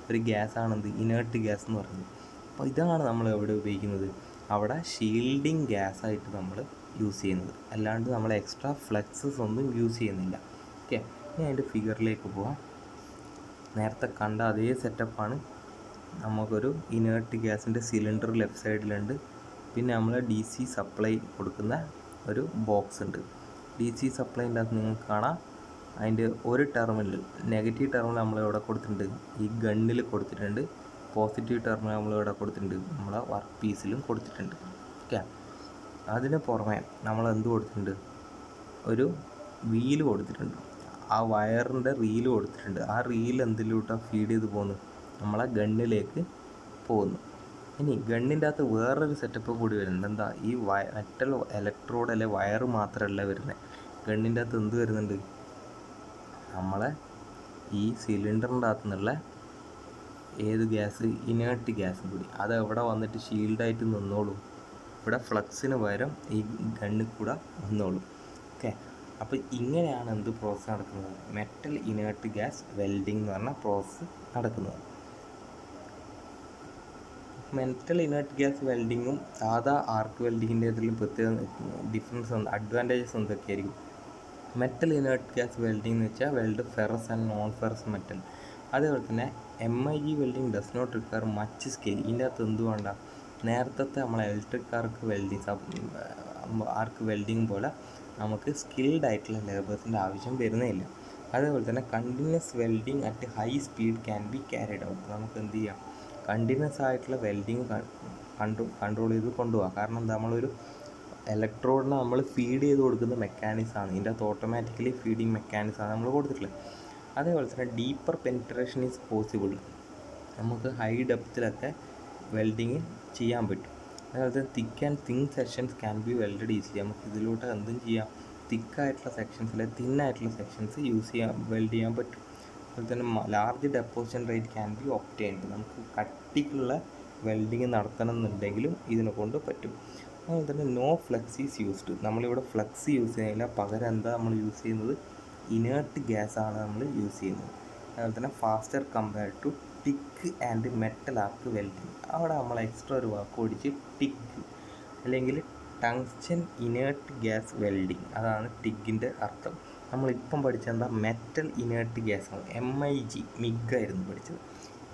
ഒരു ഗ്യാസാണെന്ത്, ഇനേർട്ട് ഗ്യാസ് എന്ന് പറയുന്നത്. അപ്പോൾ ഇതാണ് നമ്മൾ എവിടെ ഉപയോഗിക്കുന്നത്, അവിടെ ഷീൽഡിങ് ഗ്യാസായിട്ട് നമ്മൾ യൂസ് ചെയ്യുന്നത്, അല്ലാണ്ട് നമ്മൾ എക്സ്ട്രാ ഫ്ലെക്സസ് ഒന്നും യൂസ് ചെയ്യുന്നില്ല. ഓക്കെ, ഇനി അതിൻ്റെ ഫിഗറിലേക്ക് പോവാം. നേരത്തെ കണ്ട അതേ സെറ്റപ്പാണ്. നമുക്കൊരു ഇനേർട്ട് ഗ്യാസിൻ്റെ സിലിണ്ടർ ലെഫ്റ്റ് സൈഡിലുണ്ട്, പിന്നെ നമ്മൾ DC സപ്ലൈ കൊടുക്കുന്ന ഒരു ബോക്സ് ഉണ്ട്. DC സപ്ലൈൻ്റെ അകത്ത് നിങ്ങൾക്ക് കാണാം, അതിൻ്റെ ഒരു ടെർമിനൽ, നെഗറ്റീവ് ടെർമിനൽ നമ്മളിവിടെ കൊടുത്തിട്ടുണ്ട്, ഈ ഗണ്ണിൽ കൊടുത്തിട്ടുണ്ട്. പോസിറ്റീവ് ടെർമിനൽ നമ്മളിവിടെ കൊടുത്തിട്ടുണ്ട്, നമ്മളെ വർക്ക് പീസിലും കൊടുത്തിട്ടുണ്ട്. ഓക്കെ, അതിന് പുറമെ നമ്മൾ എന്ത് കൊടുത്തിട്ടുണ്ട്, ഒരു വീല് കൊടുത്തിട്ടുണ്ട്. ആ വയറിൻ്റെ റീല് കൊടുത്തിട്ടുണ്ട്. ആ റീൽ എന്തിലൂട്ടാണ് ഫീഡ് ചെയ്ത് പോകുന്നു? നമ്മളെ ഗണ്ണിലേക്ക് പോകുന്നു. ഇനി ഗണ്ണിൻ്റെ അകത്ത് വേറൊരു സെറ്റപ്പ് കൂടി വരുന്നുണ്ട്. എന്താ? ഈ മെറ്റൽ ഇലക്ട്രോഡ് അല്ലെ വയറ് മാത്രമല്ല വരുന്നത്. ഗണ്ണിൻ്റെ അകത്ത് എന്ത് വരുന്നുണ്ട്? നമ്മളെ ഈ സിലിണ്ടറിൻ്റെ അകത്തു നിന്നുള്ള ഏത് ഗ്യാസ്? ഇനേർട്ട് ഗ്യാസ് കൂടി. അത് എവിടെ വന്നിട്ട് ഷീൽഡായിട്ട് നിന്നോളും? ഇവിടെ ഫ്ലക്സിന് പകരം ഈ ഗണ്ണിൽ കൂടെ വന്നോളും. ഓക്കെ, അപ്പോൾ ഇങ്ങനെയാണ് എന്ത് പ്രോസസ്സ് നടക്കുന്നത്? മെറ്റൽ ഇനേർട്ട് ഗ്യാസ് വെൽഡിംഗ് എന്ന് പറഞ്ഞ പ്രോസസ്സ് നടക്കുന്നത്. മെറ്റൽ ഇനേർട്ട് ഗ്യാസ് വെൽഡിങ്ങും സാധാ ആർക്ക് വെൽഡിങ്ങിൻ്റെ ഇതിലും പ്രത്യേക ഡിഫറൻസ് അഡ്വാൻറ്റേജസ് എന്തൊക്കെയായിരിക്കും? മെറ്റൽ ഇനേർട്ട് ഗ്യാസ് വെൽഡിംഗ് എന്ന് വെച്ചാൽ weld ferrous and non ferrous metal. അതേപോലെ തന്നെ MIG welding does not require much skill. ഇതിൻ്റെ അകത്ത് എന്ത് വേണ്ട? നേരത്തെ നമ്മളെ ഇലക്ട്രിക് ആർക്ക് വെൽഡിങ് പോലെ നമുക്ക് സ്കിൽഡ് ആയിട്ടുള്ള ലേബേഴ്സിൻ്റെ ആവശ്യം വരുന്നില്ല. അതേപോലെ തന്നെ continuous welding at high speed can be carried out. നമുക്ക് എന്ത് ചെയ്യാം? കണ്ടിന്യൂസ് ആയിട്ടുള്ള വെൽഡിങ് കൺട്രോൾ ചെയ്ത് കൊണ്ടുപോകാം. കാരണം എന്താ? നമ്മളൊരു ഇലക്ട്രോഡിനെ നമ്മൾ ഫീഡ് ചെയ്ത് കൊടുക്കുന്ന മെക്കാനിസമാണ്. ഇതിൻ്റെ അകത്ത് ഓട്ടോമാറ്റിക്കലി ഫീഡിങ് മെക്കാനിസമാണ് നമ്മൾ കൊടുത്തിട്ടുള്ളത്. അതേപോലെ തന്നെ ഡീപ്പർ പെനിട്രേഷൻ ഈസ് പോസിബിൾ. നമുക്ക് ഹൈ ഡെപ്തിലൊക്കെ വെൽഡിങ് ചെയ്യാൻ പറ്റും. അതേപോലെ തന്നെ thick and thin sections can be welded easily. നമുക്ക് ഇതിലൂടെ എന്തും ചെയ്യാം? തിക്കായിട്ടുള്ള സെക്ഷൻസ് അല്ലെ തിന്നായിട്ടുള്ള സെക്ഷൻസ് വെൽഡ് ചെയ്യാൻ പറ്റും. അതുപോലെ തന്നെ large deposition rate can be obtained. നമുക്ക് കട്ടിക്കുള്ള വെൽഡിങ് നടത്തണം എന്നുണ്ടെങ്കിലും ഇതിനെ കൊണ്ട് പറ്റും. അതുപോലെ തന്നെ നോ ഫ്ലക്സ് ഈസ് യൂസ്ഡ്. നമ്മളിവിടെ ഫ്ലക്സ് യൂസ് ചെയ്യുന്നില്ല. പകരം എന്താ നമ്മൾ യൂസ് ചെയ്യുന്നത്? ഇനേർട്ട് ഗ്യാസാണ് നമ്മൾ യൂസ് ചെയ്യുന്നത്. അതുപോലെ തന്നെ faster compared to TIG and metal arc welding. അവിടെ നമ്മൾ എക്സ്ട്രാ ഒരു വാക്ക് ഓടിച്ച് ടിക്ക് അല്ലെങ്കിൽ ടങ്സ്റ്റൻ ഇനേർട്ട് ഗ്യാസ് വെൽഡിങ്, അതാണ് ടിക്കിൻ്റെ അർത്ഥം. നമ്മളിപ്പം പഠിച്ചത് എന്താ? Metal inert ഗ്യാസാണ്. MIG ആയിരുന്നു പഠിച്ചത്.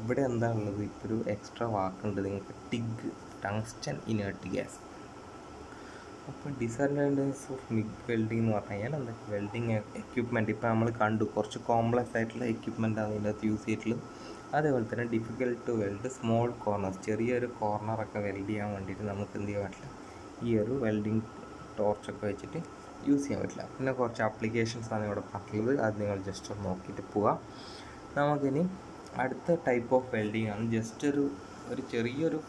ഇവിടെ എന്താ ഉള്ളത്? ഇപ്പോൾ ഒരു എക്സ്ട്രാ വാക്കുണ്ട് നിങ്ങൾക്ക്, ടിഗ്, ടങ്സ്റ്റൻ ഇനേർട്ട് ഗ്യാസ്. അപ്പോൾ ഡിസഡ്വാൻറ്റേജസ് ഓഫ് മിഗ് വെൽഡിംഗ് എന്ന് പറഞ്ഞു കഴിഞ്ഞാൽ എന്തൊക്കെ? വെൽഡിങ് എക്യുപ്മെൻറ്റ് ഇപ്പോൾ നമ്മൾ കണ്ടു, കുറച്ച് കോംപ്ലക്സ് ആയിട്ടുള്ള എക്യുപ്മെൻറ്റാണ് ഇതിൻ്റെ അകത്ത് യൂസ് ചെയ്തിട്ടുള്ളത്. അതേപോലെ തന്നെ difficult to weld small corners, ചെറിയൊരു കോർണറൊക്കെ വെൽഡ് ചെയ്യാൻ വേണ്ടിയിട്ട് നമുക്ക് എന്ത് ചെയ്യാൻ പറ്റില്ല? ഈ ഒരു വെൽഡിങ് ടോർച്ചൊക്കെ വെച്ചിട്ട് യൂസ് ചെയ്യാൻ പറ്റില്ല. പിന്നെ കുറച്ച് ആപ്ലിക്കേഷൻസാണ് ഇവിടെ പറഞ്ഞിട്ടുള്ളത്, അത് നിങ്ങൾ ജസ്റ്റ് ഒന്ന് നോക്കിയിട്ട് പോവാം. നമുക്കിനി അടുത്ത ടൈപ്പ് ഓഫ് വെൽഡിങ് ആണ്. ജസ്റ്റ് ഒരു ചെറിയൊരു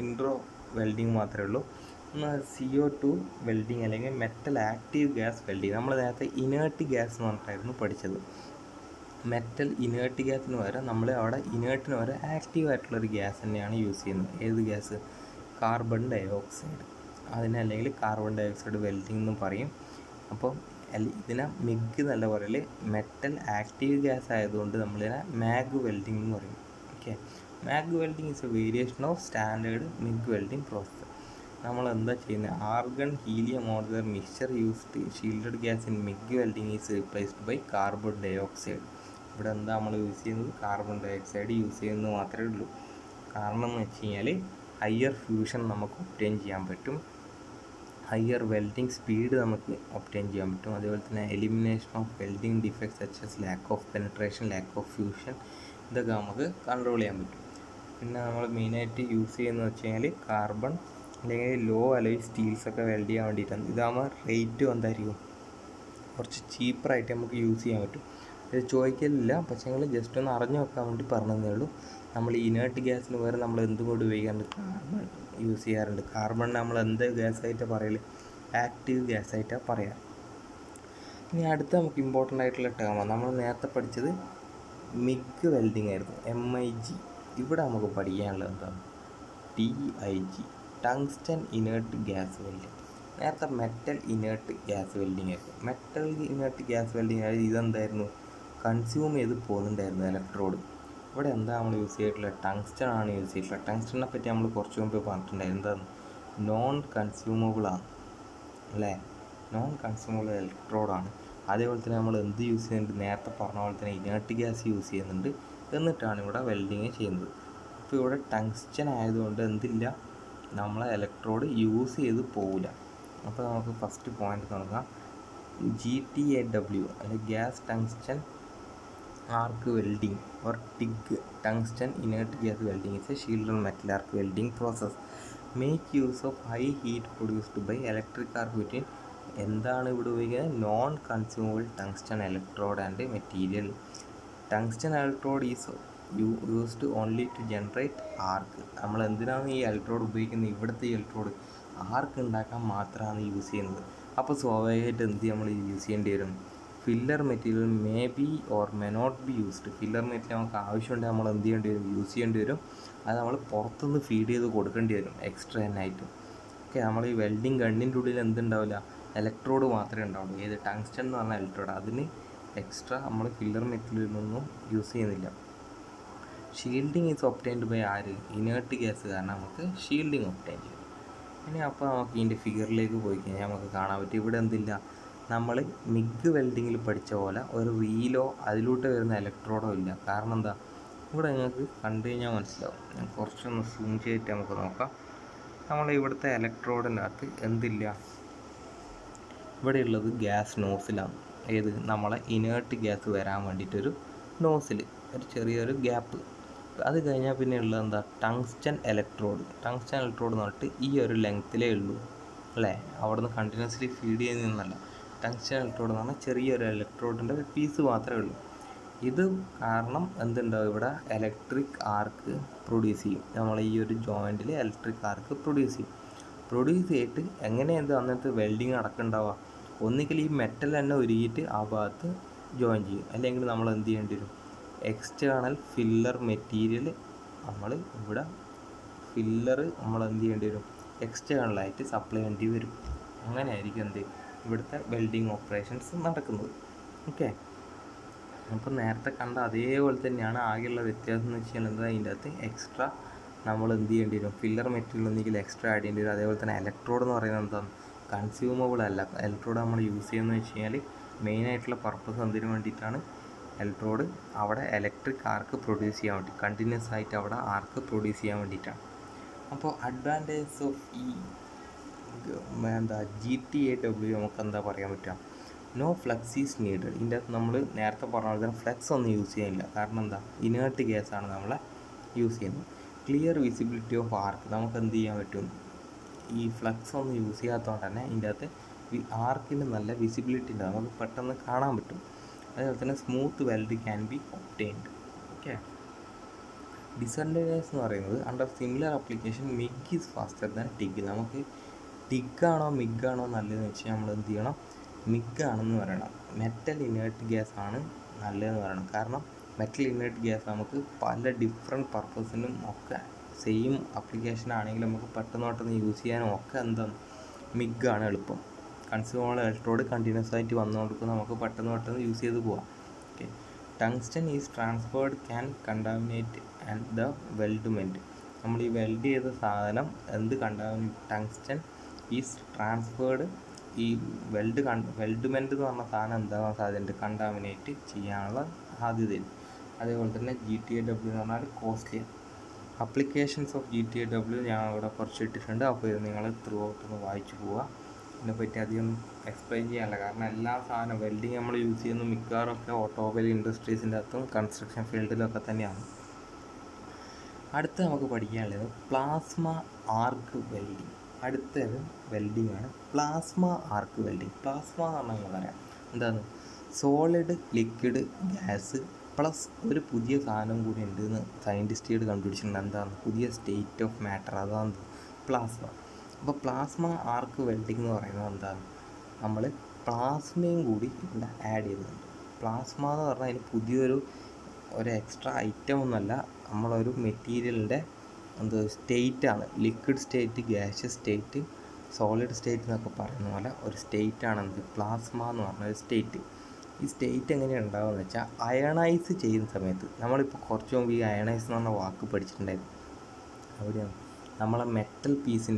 ഇൻട്രോ വെൽഡിങ് മാത്രമേ ഉള്ളൂ. CO2 വെൽഡിങ് അല്ലെങ്കിൽ മെറ്റൽ ആക്റ്റീവ് ഗ്യാസ് വെൽഡിങ്. നമ്മൾ നേരത്തെ ഇനേർട്ട് ഗ്യാസ് എന്ന് പറഞ്ഞിട്ടായിരുന്നു പഠിച്ചത്. മെറ്റൽ ഇനേർട്ട് ഗ്യാസിന് പകരം നമ്മൾ അവിടെ ഇനേർട്ടിന് പകരം ആക്റ്റീവ് ആയിട്ടുള്ളൊരു ഗ്യാസ് തന്നെയാണ് യൂസ് ചെയ്യുന്നത്. ഏത് ഗ്യാസ്? Carbon dye oxide. അതിനെ അല്ലെങ്കിൽ കാർബൺ ഡൈ ഓക്സൈഡ് വെൽഡിംഗ് എന്നും പറയും. അപ്പോൾ ഇതിനെ മിഗ് എന്നല്ല പറയൽ, മെറ്റൽ ആക്റ്റീവ് ഗ്യാസ് ആയതുകൊണ്ട് നമ്മളിതിനെ മാഗ് വെൽഡിംഗ് എന്ന് പറയും. Okay, MAG welding is a variation of standard MIG welding process. നമ്മൾ എന്താ ചെയ്യുന്നത്? Argon, helium or their mixture used shielded gas in MIG welding is replaced by carbon dioxide. ഇവിടെ എന്താ നമ്മൾ യൂസ് ചെയ്യുന്നത്? കാർബൺ ഡൈ ഓക്സൈഡ് യൂസ് ചെയ്യുന്നത് മാത്രമേ ഉള്ളൂ. കാരണം എന്ന് വെച്ച് കഴിഞ്ഞാൽ ഹയർ ഫ്യൂഷൻ നമുക്ക് ഒബ്റ്റെയിൻ ചെയ്യാൻ പറ്റും, ഹയർ വെൽഡിംഗ് സ്പീഡ് നമുക്ക് ഒബ്റ്റെയിൻ ചെയ്യാൻ പറ്റും. അതേപോലെ തന്നെ elimination of welding defects such as lack of penetration, lack of fusion, ഇതൊക്കെ നമുക്ക് കൺട്രോൾ ചെയ്യാൻ പറ്റും. പിന്നെ നമ്മൾ മെയിനായിട്ട് യൂസ് ചെയ്യുന്നത് വെച്ച് കഴിഞ്ഞാൽ കാർബൺ അല്ലെങ്കിൽ ലോ അലോയ് സ്റ്റീൽസൊക്കെ വെൽഡ് ചെയ്യാൻ വേണ്ടിയിട്ടാണ്. ഇതാകുമ്പോൾ റേറ്റും എന്തായിരിക്കും? കുറച്ച് ചീപ്പറായിട്ട് നമുക്ക് യൂസ് ചെയ്യാൻ പറ്റും. ഇത് ചോദിക്കലില്ല, പക്ഷേ നിങ്ങൾ ജസ്റ്റ് ഒന്ന് അറിഞ്ഞു വെക്കാൻ വേണ്ടി പറഞ്ഞതേ ഉള്ളൂ. നമ്മൾ ഇനേർട്ട് ഗ്യാസിന് പകരം നമ്മൾ എന്തും കൊണ്ട് ഉപയോഗിക്കാറുണ്ട്? കാർബൺ യൂസ് ചെയ്യാറുണ്ട്. കാർബൺ നമ്മൾ എന്ത് ഗ്യാസായിട്ടാണ് പറയൽ? ആക്റ്റീവ് ഗ്യാസായിട്ടാണ് പറയാറ്. ഇനി അടുത്ത നമുക്ക് ഇമ്പോർട്ടൻ്റ് ആയിട്ടുള്ള ടേമാണ്. നമ്മൾ നേരത്തെ പഠിച്ചത് മിഗ് വെൽഡിംഗ് ആയിരുന്നു, MIG. ഇവിടെ നമുക്ക് പഠിക്കാനുള്ളത് എന്താണ്? TIG, tungsten inert gas welding. നേരത്തെ മെറ്റൽ ഇനേർട്ട് ഗ്യാസ് വെൽഡിംഗ് ആയിരുന്നു. മെറ്റൽ ഇനേർട്ട് ഗ്യാസ് വെൽഡിംഗ് ആയത് ഇതെന്തായിരുന്നു? കൺസ്യൂം ചെയ്ത് പോകുന്നുണ്ടായിരുന്നു ഇലക്ട്രോഡ്. ഇവിടെ എന്താ നമ്മൾ യൂസ് ചെയ്തിട്ടുള്ളത്? ടങ്സ്റ്റൺ ആണ് യൂസ് ചെയ്തിട്ടുള്ളത്. ടങ്സ്റ്റണിനെ പറ്റി നമ്മൾ കുറച്ച് മുമ്പ് പറഞ്ഞിട്ടുണ്ടായിരുന്നു. എന്താണ്? നോൺ കൺസ്യൂമബിളാണ് അല്ലേ? നോൺ കൺസ്യൂമബിൾ ഇലക്ട്രോഡാണ്. അതേപോലെ തന്നെ നമ്മൾ എന്ത് യൂസ് ചെയ്യുന്നുണ്ട്? നേരത്തെ പറഞ്ഞ പോലെ തന്നെ ഇനേർട്ട് ഗ്യാസ് യൂസ് ചെയ്യുന്നുണ്ട്, എന്നിട്ടാണ് ഇവിടെ വെൽഡിങ് ചെയ്യുന്നത്. അപ്പോൾ ഇവിടെ ടങ്സ്റ്റൺ ആയതുകൊണ്ട് എന്തില്ല? നമ്മളെ ഇലക്ട്രോഡ് യൂസ് ചെയ്ത് പോവില്ല. അപ്പോൾ നമുക്ക് ഫസ്റ്റ് പോയിന്റ് നോക്കാം. GTAW അല്ലെങ്കിൽ gas tungsten arc welding or TIG, tungsten inert gas welding is a shielded metal arc welding process. Make use of high heat produced by electric arc between എന്താണ് ഇവിടെ ഉപയോഗിക്കുന്നത്? Non consumable tungsten electrode and material. Tungsten electrode is used only to generate arc. നമ്മൾ എന്തിനാണ് ഈ electrode ഉപയോഗിക്കുന്നത്? ഇവിടുത്തെ ഈ electrode ആർക്ക് ഉണ്ടാക്കാൻ മാത്രമാണ് യൂസ് ചെയ്യുന്നത്. അപ്പോൾ സ്വാഭാവികമായിട്ട് നമ്മൾ യൂസ് ചെയ്യേണ്ടി വരും? Filler material may be or may not be used. Filler material നമുക്ക് ആവശ്യമുണ്ടെങ്കിൽ നമ്മൾ എന്ത് ചെയ്യേണ്ടി വരും? യൂസ് ചെയ്യേണ്ടി വരും. അത് നമ്മൾ പുറത്തുനിന്ന് ഫീഡ് ചെയ്ത് കൊടുക്കേണ്ടി വരും എക്സ്ട്രാ ആയിട്ട്. ഓക്കെ, നമ്മൾ ഈ വെൽഡിങ് ഗണ്ണിൻ്റെ ഉള്ളിൽ എന്തുണ്ടാവില്ല? ഇലക്ട്രോഡ് മാത്രമേ ഉണ്ടാവുള്ളൂ. ഏത്? ടങ്സ്റ്റൺ എന്ന് പറഞ്ഞ ഇലക്ട്രോഡ്. അതിന് എക്സ്ട്രാ നമ്മൾ ഫില്ലർ മെറ്റീരിയലൊന്നും യൂസ് ചെയ്യുന്നില്ല. ഷീൽഡിങ് ഈസ് ഒബ്റ്റൈൻഡ് ബൈ ആര്? ഇനേർട്ട് ഗ്യാസ് കാരണം നമുക്ക് ഷീൽഡിങ് ഒബ്റ്റൈൻ ചെയ്യും. ഇനി അപ്പോൾ നമുക്ക് ഇതിൻ്റെ ഫിഗറിലേക്ക് പോയി കഴിഞ്ഞാൽ നമുക്ക് കാണാൻ പറ്റും ഇവിടെ എന്തില്ല? നമ്മൾ മിഗ് വെൽഡിങ്ങിൽ പഠിച്ച പോലെ ഒരു റീലോ അതിലൂട്ട് വരുന്ന ഇലക്ട്രോഡോ ഇല്ല. കാരണം എന്താ? ഇവിടെ നിങ്ങൾക്ക് കണ്ടു കഴിഞ്ഞാൽ മനസ്സിലാവും. ഞാൻ കുറച്ചൊന്ന് സൂം ചെയ്തിട്ട് നമുക്ക് നോക്കാം. നമ്മൾ ഇവിടുത്തെ ഇലക്ട്രോഡിൻ്റെ അകത്ത് എന്തില്ല? ഇവിടെയുള്ളത് ഗ്യാസ് നോസിലാണ്. ഏത്? നമ്മളെ ഇനേർട്ട് ഗ്യാസ് വരാൻ വേണ്ടിയിട്ടൊരു നോസിൽ ഒരു ചെറിയൊരു ഗ്യാപ്പ്. അത് കഴിഞ്ഞാൽ പിന്നെ ഉള്ളത് എന്താ? Tungsten electrode. ടങ്സ്റ്റൺ ഇലക്ട്രോഡ് എന്ന് പറഞ്ഞിട്ട് ഈ ഒരു ലെങ്ത്തിലേ ഉള്ളൂ അല്ലേ? അവിടെ നിന്ന് കണ്ടിന്യൂസ്ലി ഫീഡ് ചെയ്യുന്നതല്ല. ടങ്സ്റ്റൺ ഇലക്ട്രോഡ് എന്ന് പറഞ്ഞാൽ ചെറിയൊരു ഇലക്ട്രോഡിൻ്റെ പീസ് മാത്രമേ ഉള്ളൂ. ഇത് കാരണം എന്തുണ്ടാവും? ഇവിടെ ഇലക്ട്രിക് ആർക്ക് പ്രൊഡ്യൂസ് ചെയ്യും. നമ്മൾ ഈ ഒരു ജോയിൻറ്റിൽ ഇലക്ട്രിക് ആർക്ക് പ്രൊഡ്യൂസ് ചെയ്യും. പ്രൊഡ്യൂസ് ചെയ്തിട്ട് എങ്ങനെയാണ് അന്നത്തെ വെൽഡിങ് നടക്കുന്നുണ്ടാവുക? ഒന്നുകിൽ ഈ മെറ്റൽ തന്നെ ഉരുകിയിട്ട് ആ ഭാഗത്ത് ജോയിൻ ചെയ്യും, അല്ലെങ്കിൽ നമ്മൾ എന്ത് ചെയ്യേണ്ടി വരും? എക്സ്റ്റേണൽ ഫില്ലർ മെറ്റീരിയൽ നമ്മൾ ഇവിടെ ഫില്ലർ നമ്മൾ എന്ത് ചെയ്യേണ്ടി വരും? എക്സ്റ്റേണലായിട്ട് സപ്ലൈ ചെയ്യേണ്ടി വരും. അങ്ങനെയായിരിക്കും എന്ത് ഇവിടുത്തെ വെൽഡിങ് ഓപ്പറേഷൻസ് നടക്കുന്നത്. ഓക്കെ, അപ്പോൾ നേരത്തെ കണ്ട അതേപോലെ തന്നെയാണ്. ആകെയുള്ള വ്യത്യാസം എന്ന് വെച്ചാൽ എന്താ? അതിൻ്റെ അകത്ത് എക്സ്ട്രാ നമ്മൾ എന്ത് ചെയ്യേണ്ടി വരും? ഫില്ലർ മെറ്റീരിയൽ ഒന്നെങ്കിൽ എക്സ്ട്രാ ആഡ് ചെയ്യേണ്ടി വരും. അതേപോലെ തന്നെ ഇലക്ട്രോഡ് എന്ന് പറയുന്നത് എന്താണ്? കൺസ്യൂമബിൾ അല്ല. ഇലക്ട്രോഡ് നമ്മൾ യൂസ് ചെയ്യുന്നത് വെച്ച് കഴിഞ്ഞാൽ മെയിനായിട്ടുള്ള പർപ്പസ് എന്തിനു വേണ്ടിയിട്ടാണ്? ഇലക്ട്രോഡ് അവിടെ ഇലക്ട്രിക് ആർക്ക് പ്രൊഡ്യൂസ് ചെയ്യാൻ വേണ്ടി, കണ്ടിന്യൂസ് ആയിട്ട് അവിടെ ആർക്ക് പ്രൊഡ്യൂസ് ചെയ്യാൻ വേണ്ടിയിട്ടാണ്. അപ്പോൾ അഡ്വാൻറ്റേജസ് ഓഫ് ഈ എന്താ GTAW നമുക്ക് എന്താ പറയാൻ പറ്റുക? No flux is needed. ഇതിൻ്റെ അകത്ത് നമ്മൾ നേരത്തെ പറഞ്ഞ പോലെ തന്നെ ഫ്ലക്സ് ഒന്നും യൂസ് ചെയ്യുന്നില്ല. കാരണം എന്താ? ഇനേർട്ട് ഗ്യാസാണ് നമ്മളെ യൂസ് ചെയ്യുന്നത്. ക്ലിയർ വിസിബിലിറ്റി ഓഫ് ആർക്ക്. നമുക്ക് എന്ത് ചെയ്യാൻ പറ്റും? ഈ ഫ്ലക്സ് ഒന്നും യൂസ് ചെയ്യാത്തതുകൊണ്ട് തന്നെ ഇതിൻ്റെ അകത്ത് ആർക്കിന് നല്ല വിസിബിലിറ്റി ഉണ്ട്, നമുക്ക് പെട്ടെന്ന് കാണാൻ പറ്റും. അതേപോലെ തന്നെ smooth weld can be obtained. Okay, disadvantages എന്ന് പറയുന്നത് under similar application MIG is faster than TIG. നമുക്ക് ടിഗാണോ മിഗാണോ നല്ലതെന്ന് വെച്ചാൽ നമ്മൾ എന്ത് ചെയ്യണം? മിഗ് ആണെന്ന് പറയണം. മെറ്റൽ ഇനേർട്ട് ഗ്യാസ് ആണ് നല്ലതെന്ന് പറയണം. കാരണം മെറ്റൽ ഇനേർട്ട് ഗ്യാസ് നമുക്ക് പല ഡിഫറെൻറ്റ് പർപ്പസിനും ഒക്കെ സെയിം ആപ്ലിക്കേഷൻ ആണെങ്കിൽ നമുക്ക് പെട്ടെന്ന് യൂസ് ചെയ്യാനും ഒക്കെ എന്താണ്? മിഗാണ് എളുപ്പം. കൺസ്യൂമബിൾ ഇലക്ട്രോഡ് കണ്ടിന്യൂസ് ആയിട്ട് വന്നുകൊണ്ടിരിക്കും, നമുക്ക് പെട്ടെന്ന് യൂസ് ചെയ്ത് പോവാം. Okay, tungsten is transferred can contaminate and the weldment. നമ്മൾ ഈ വെൽഡ് ചെയ്ത സാധനം എന്ത് ടങ്സ്റ്റൺ ഈസ് ട്രാൻസ്ഫേർഡ്. ഈ വെൽഡ്മെൻറ്റ് എന്ന് പറഞ്ഞ സാധനം എന്താകാൻ സാധ്യതയുണ്ട്? കണ്ടാമിനേറ്റ് ചെയ്യാനുള്ള സാധ്യതയുണ്ട്. അതേപോലെ തന്നെ GTAW എന്ന് പറഞ്ഞാൽ കോസ്റ്റ്ലി. അപ്ലിക്കേഷൻസ് ഓഫ് GTAW ഞാൻ ഇവിടെ കുറച്ച് ഇട്ടിട്ടുണ്ട്. അപ്പോൾ ഇത് നിങ്ങൾ ത്രൂ ഔട്ട് ഒന്ന് വായിച്ചു പോവുക. ഇതിനെപ്പറ്റി അധികം എക്സ്പ്ലെയിൻ ചെയ്യാനില്ല. കാരണം എല്ലാ സാധനം വെൽഡിങ് നമ്മൾ യൂസ് ചെയ്യുന്ന മിക്കവാറൊക്കെ ഓട്ടോമൊബൈൽ ഇൻഡസ്ട്രീസിൻ്റെ അകത്തും കൺസ്ട്രക്ഷൻ ഫീൽഡിലൊക്കെ തന്നെയാണ്. അടുത്ത നമുക്ക് പഠിക്കാനുള്ളത് പ്ലാസ്മ ആർക്ക് വെൽഡിങ്. അടുത്തൊരു വെൽഡിങ് ആണ് പ്ലാസ്മ ആർക്ക് വെൽഡിങ്. പ്ലാസ്മ എന്ന് പറഞ്ഞാൽ നിങ്ങൾ പറയാം എന്താണ്? സോളിഡ് ലിക്വിഡ് ഗ്യാസ് പ്ലസ് ഒരു പുതിയ സാധനം കൂടി ഉണ്ട് എന്ന് സയൻറ്റിസ്റ്റുകൾ കണ്ടുപിടിച്ചിട്ടുണ്ട്. എന്താണ്? പുതിയ സ്റ്റേറ്റ് ഓഫ് മാറ്റർ, അതാണ് പ്ലാസ്മ. അപ്പോൾ പ്ലാസ്മ ആർക്ക് വെൽഡിങ് എന്ന് പറയുന്നത് എന്താണ്? നമ്മൾ പ്ലാസ്മയും കൂടി ഇവിടെ ആഡ് ചെയ്തിട്ടുണ്ട്. പ്ലാസ്മ എന്ന് പറഞ്ഞാൽ അതിന് പുതിയൊരു എക്സ്ട്രാ ഐറ്റം ഒന്നുമല്ല, നമ്മളൊരു മെറ്റീരിയലിൻ്റെ സ്റ്റേറ്റാണ്. Liquid state, gaseous state, solid state എന്നൊക്കെ പറയുന്ന പോലെ ഒരു സ്റ്റേറ്റാണ് പ്ലാസ്മ എന്ന് പറഞ്ഞ ഒരു സ്റ്റേറ്റ്. ഈ സ്റ്റേറ്റ് എങ്ങനെയാണ് ഉണ്ടാകുമെന്ന് വെച്ചാൽ അയണൈസ് ചെയ്യുന്ന സമയത്ത്, നമ്മളിപ്പോൾ കുറച്ച് മുമ്പ് ഈ അയണൈസ് എന്ന് പറഞ്ഞ വാക്ക് പഠിച്ചിട്ടുണ്ടായിരുന്നു. അവിടെയാണ് നമ്മളെ മെറ്റൽ പീസിൽ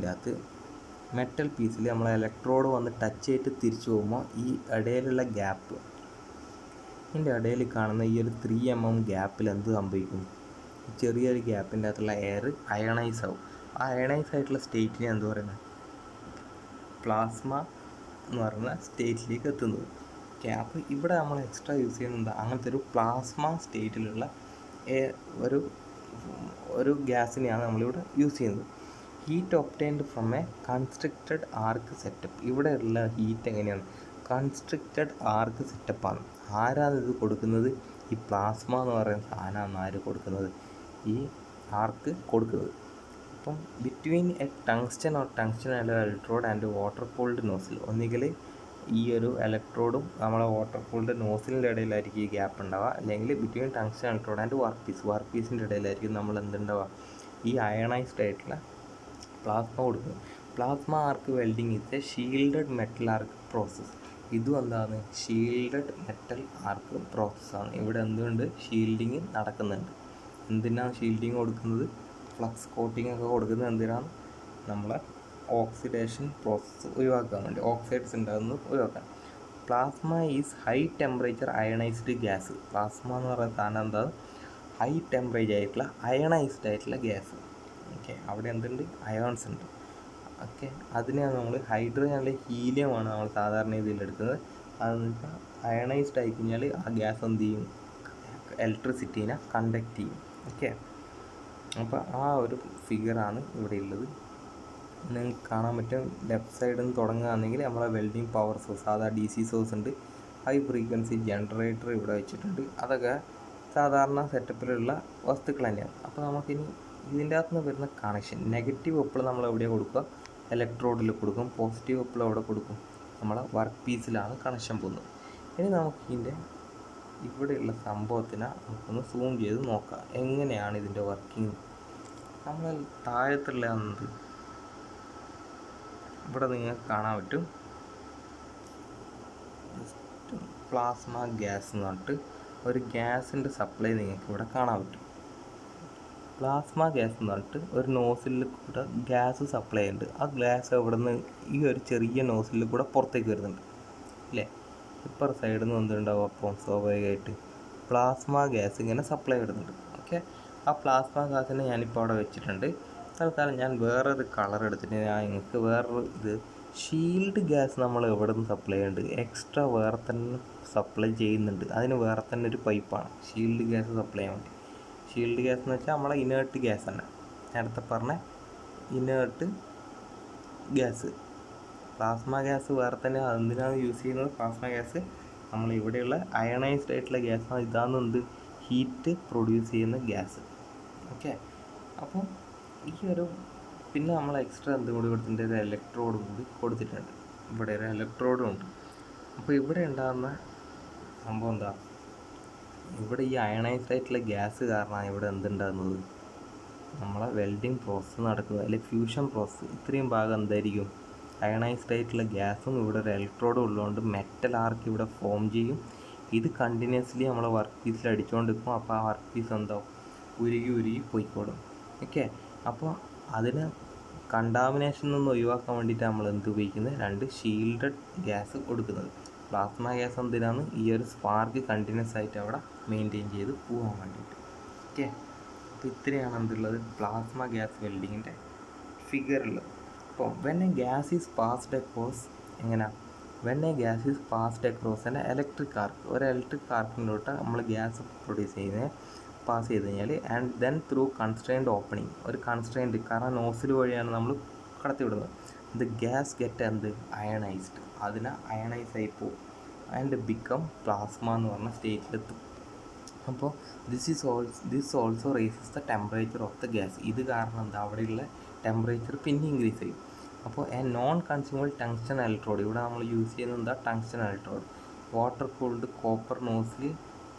നമ്മൾ ഇലക്ട്രോഡ് വന്ന് ടച്ച് ചെയ്തിട്ട് തിരിച്ചു പോകുമ്പോൾ ഈ ഇടയിലുള്ള ഗ്യാപ്പ്, ഇതിൻ്റെ ഇടയിൽ കാണുന്ന ഈ ഒരു 3 mm ഗ്യാപ്പിൽ എന്ത് സംഭവിക്കും? ചെറിയൊരു ഗ്യാപ്പിൻ്റെ അകത്തുള്ള എയർ അയണൈസ് ആവും. ആ അയണൈസ് ആയിട്ടുള്ള സ്റ്റേറ്റിനെ എന്ത് പറയുന്നത്? പ്ലാസ്മ എന്ന് പറയുന്ന സ്റ്റേറ്റിലേക്ക് എത്തുന്നത്. ഓക്കെ, അപ്പോൾ ഇവിടെ നമ്മൾ എക്സ്ട്രാ യൂസ് ചെയ്യുന്നത് അങ്ങനത്തെ ഒരു പ്ലാസ്മ സ്റ്റേറ്റിലുള്ള ഒരു ഗ്യാസിനെയാണ് നമ്മളിവിടെ യൂസ് ചെയ്യുന്നത്. Heat obtained from A constricted arc setup. ഇവിടെയുള്ള ഹീറ്റ് എങ്ങനെയാണ്? കൺസ്ട്രിക്റ്റഡ് ആർക്ക് സെറ്റപ്പാണ്. ആരാണ് ഇത് കൊടുക്കുന്നത്? ഈ പ്ലാസ്മ എന്ന് പറയുന്ന സാധനമാണ് ആര് കൊടുക്കുന്നത്? ഈ ആർക്ക് കൊടുക്കുന്നത്. അപ്പം between A tungsten or tungsten electrode and water cooled nozzle, ഒന്നുകിൽ ഈ ഒരു ഇലക്ട്രോഡും നമ്മളെ വാട്ടർ കൂൾഡ് നോസിലിൻ്റെ ഇടയിലായിരിക്കും ഈ ഗ്യാപ്പ് ഉണ്ടാവുക, അല്ലെങ്കിൽ between tungsten electrode and work പീസിൻ്റെ ഇടയിലായിരിക്കും നമ്മൾ എന്തുണ്ടാവുക? ഈ അയണൈസ്ഡ് ആയിട്ടുള്ള പ്ലാസ്മ കൊടുക്കുന്നത്. Plasma arc welding is A shielded metal arc process. ഇതും എന്താണ്? ഷീൽഡഡ് മെറ്റൽ ആർക്ക് പ്രോസസ്സാണ്. ഇവിടെ എന്തുകൊണ്ട് ഷീൽഡിങ് നടക്കുന്നുണ്ട്. എന്തിനാണ് ഷീൽഡിങ് കൊടുക്കുന്നത്? ഫ്ലക്സ് കോട്ടിംഗ് ഒക്കെ കൊടുക്കുന്നത് എന്തിനാണ്? നമ്മളെ ഓക്സിഡേഷൻ പ്രോസസ്സ് ഒഴിവാക്കാൻ വേണ്ടി, ഓക്സൈഡ്സ് ഉണ്ടാകുന്നത് ഒഴിവാക്കാൻ. Plasma is high temperature ionised gas. Plasma എന്ന് പറയുന്ന സാധനം എന്താ? ഹൈ ടെമ്പറേച്ചർ ആയിട്ടുള്ള അയണൈസ്ഡ് ആയിട്ടുള്ള ഗ്യാസ്. ഓക്കെ, അവിടെ എന്തുണ്ട്? അയോൺസ് ഉണ്ട്. ഓക്കെ, അതിനെയാണ് നമ്മൾ ഹൈഡ്രജൻ അല്ലെങ്കിൽ ഹീലിയമാണ് നമ്മൾ സാധാരണ രീതിയിൽ എടുക്കുന്നത്. അതെന്ന് വെച്ചാൽ അയണൈസ്ഡ് ആയി കഴിഞ്ഞാൽ ആ ഗ്യാസ് എന്ത് ചെയ്യും? ഇലക്ട്രിസിറ്റീനെ കണ്ടക്ട് ചെയ്യും. ഓക്കെ, അപ്പോൾ ആ ഒരു ഫിഗറാണ് ഇവിടെ ഉള്ളത്. നിങ്ങൾക്ക് കാണാൻ പറ്റും. ലെഫ്റ്റ് സൈഡിൽ നിന്ന് തുടങ്ങുകയാണെങ്കിൽ നമ്മളെ വെൽഡിങ് പവർ സോഴ്സ്, സാധാ DC സോഴ്സ് ഉണ്ട്. ഹൈ ഫ്രീക്വൻസി ജനറേറ്റർ ഇവിടെ വെച്ചിട്ടുണ്ട്. അതൊക്കെ സാധാരണ സെറ്റപ്പിലുള്ള വസ്തുക്കൾ തന്നെയാണ്. അപ്പോൾ നമുക്കിനി ഇതിൻ്റെ അകത്ത് നിന്ന് വരുന്ന കണക്ഷൻ, നെഗറ്റീവ് എപ്പോൾ നമ്മൾ എവിടെയാണ് കൊടുക്കുക? ഇലക്ട്രോഡിൽ കൊടുക്കും. പോസിറ്റീവ് എപ്പോൾ എവിടെ കൊടുക്കും? നമ്മളെ വർക്ക് പീസിലാണ് കണക്ഷൻ പോകുന്നത്. ഇനി നമുക്ക് ഇതിൻ്റെ ഇവിടെയുള്ള സംഭവത്തിനെ നമുക്കൊന്ന് സൂം ചെയ്ത് നോക്കാം, എങ്ങനെയാണ് ഇതിൻ്റെ വർക്കിംഗ്. നമ്മൾ താഴത്തുള്ള ഇവിടെ നിങ്ങൾക്ക് കാണാൻ പറ്റും, പ്ലാസ്മ ഗ്യാസ് എന്ന് പറഞ്ഞിട്ട് ഒരു ഗ്യാസിൻ്റെ സപ്ലൈ നിങ്ങൾക്ക് ഇവിടെ കാണാൻ പറ്റും. പ്ലാസ്മ ഗ്യാസ് എന്ന് പറഞ്ഞിട്ട് ഒരു നോസിലിൽ കൂടെ ഗ്യാസ് സപ്ലൈ ഉണ്ട്. ആ ഗ്യാസ് എവിടെ നിന്ന്? ഈ ഒരു ചെറിയ നോസിലിൽ കൂടെ പുറത്തേക്ക് വരുന്നുണ്ട് അല്ലേ? ഇപ്പർ സൈഡിൽ നിന്ന് എന്തുണ്ടാവും? അപ്പോൾ സ്വാഭാവികമായിട്ട് പ്ലാസ്മ ഗ്യാസ് ഇങ്ങനെ സപ്ലൈ വരുന്നുണ്ട്. ഓക്കെ, ആ പ്ലാസ്മ ഗ്യാസിനെ ഞാനിപ്പോൾ അവിടെ വെച്ചിട്ടുണ്ട്. തൽക്കാലം ഞാൻ വേറൊരു കളർ എടുത്തിട്ട് ഞാൻ നിങ്ങൾക്ക് വേറൊരു ഇത്, ഷീൽഡ് ഗ്യാസ് നമ്മൾ എവിടെ നിന്ന് സപ്ലൈ ചെയ്യുന്നുണ്ട്? എക്സ്ട്രാ വേറെ തന്നെ സപ്ലൈ ചെയ്യുന്നുണ്ട്. അതിന് വേറെ തന്നെ ഒരു പൈപ്പാണ് ഷീൽഡ് ഗ്യാസ് സപ്ലൈ ചെയ്യാൻ വേണ്ടി. ഷീൽഡ് ഗ്യാസ് എന്ന് വെച്ചാൽ നമ്മളെ ഇനേർട്ട് ഗ്യാസ് ആണ്, നേരത്തെ പറഞ്ഞ ഇനേർട്ട് ഗ്യാസ്. പ്ലാസ്മ ഗ്യാസ് വേറെ തന്നെ. അതെന്തിനാണ് യൂസ് ചെയ്യുന്നത്? പ്ലാസ്മ ഗ്യാസ് നമ്മൾ ഇവിടെയുള്ള അയണൈസ്ഡ് ആയിട്ടുള്ള ഗ്യാസാണ്. ഇതാണ് എന്ത്? ഹീറ്റ് പ്രൊഡ്യൂസ് ചെയ്യുന്ന ഗ്യാസ്. ഓക്കെ, അപ്പോൾ ഈ ഒരു പിന്നെ നമ്മൾ എക്സ്ട്രാ എന്തും കൂടി കൊടുത്തിട്ടുണ്ട്? ഒരു ഇലക്ട്രോഡും കൂടി കൊടുത്തിട്ടുണ്ട്. ഇവിടെ ഒരു ഇലക്ട്രോഡും ഉണ്ട്. അപ്പോൾ ഇവിടെ ഉണ്ടാകുന്ന സംഭവം എന്താ? ഇവിടെ ഈ അയണൈസ്ഡ് ആയിട്ടുള്ള ഗ്യാസ് കാരണമാണ് ഇവിടെ എന്തുണ്ടാകുന്നത്? നമ്മളെ വെൽഡിങ് പ്രോസസ്സ് നടക്കുന്നത്, അല്ലെങ്കിൽ ഫ്യൂഷൻ പ്രോസസ്സ്. ഇത്രയും ഭാഗം എന്തായിരിക്കും? അയണൈസ്ഡ് ആയിട്ടുള്ള ഗ്യാസും ഇവിടെ ഒരു ഇലക്ട്രോഡും ഉള്ളതുകൊണ്ട് മെറ്റൽ ആർക്ക് ഇവിടെ ഫോം ചെയ്യും. ഇത് കണ്ടിന്യൂസ്ലി നമ്മളെ വർക്ക് പീസിൽ അടിച്ചുകൊണ്ടിരിക്കും. അപ്പോൾ ആ വർക്ക് പീസ് എന്താവും? ഉരുകി പോയിക്കോളും. ഓക്കെ, അപ്പോൾ അതിന് കണ്ടാമിനേഷനിൽ നിന്ന് ഒഴിവാക്കാൻ വേണ്ടിയിട്ട് നമ്മൾ എന്ത് ഉപയോഗിക്കുന്നത്? രണ്ട് ഷീൽഡഡ് ഗ്യാസ് കൊടുക്കുന്നത്. പ്ലാസ്മ ഗ്യാസ് എന്തിനാണ്? ഈ ഒരു സ്പാർക്ക് കണ്ടിന്യൂസ് ആയിട്ട് അവിടെ മെയിൻറ്റെയിൻ ചെയ്ത് പോകാൻ വേണ്ടിയിട്ട്. ഓക്കെ, അപ്പോൾ ഇത്രയാണ് എന്തുള്ളത്? പ്ലാസ്മ ഗ്യാസ് വെൽഡിങ്ങിൻ്റെ ഫിഗറുള്ളത്. അപ്പോൾ when a gas is passed across, എങ്ങനെയാണ്? When a gas is passed across an electric arc, ഒരു ഇലക്ട്രിക് ആർക്കിലോട്ട് നമ്മൾ ഗ്യാസ് പ്രൊഡ്യൂസ് ചെയ്യുന്നത് പാസ് ചെയ്ത് കഴിഞ്ഞാൽ, and then through constrained opening, ഒരു കൺസ്ട്രെയിൻഡ്, കാരണം നോസിൽ വഴിയാണ് നമ്മൾ കടത്തി വിടുന്നത്. ദ ഗ്യാസ് ഗെറ്റ് എന്ത്? അയണൈസ്ഡ്, അതിനെ അയണൈസ് ആയി പോകും ആൻഡ് ബിക്കം പ്ലാസ്മ എന്ന് പറഞ്ഞ സ്റ്റേറ്റിലെത്തും. അപ്പോൾ this also races the temperature of the gas. ഇത് കാരണം എന്താ? അവിടെയുള്ള ടെമ്പറേച്ചർ പിന്നെ ഇൻക്രീസ് ചെയ്യും. അപ്പോൾ A non consumable tungsten electrode, ഇവിടെ നമ്മൾ യൂസ് ചെയ്യുന്നത് എന്താ? Tungsten electrode. Water cooled copper nozzle,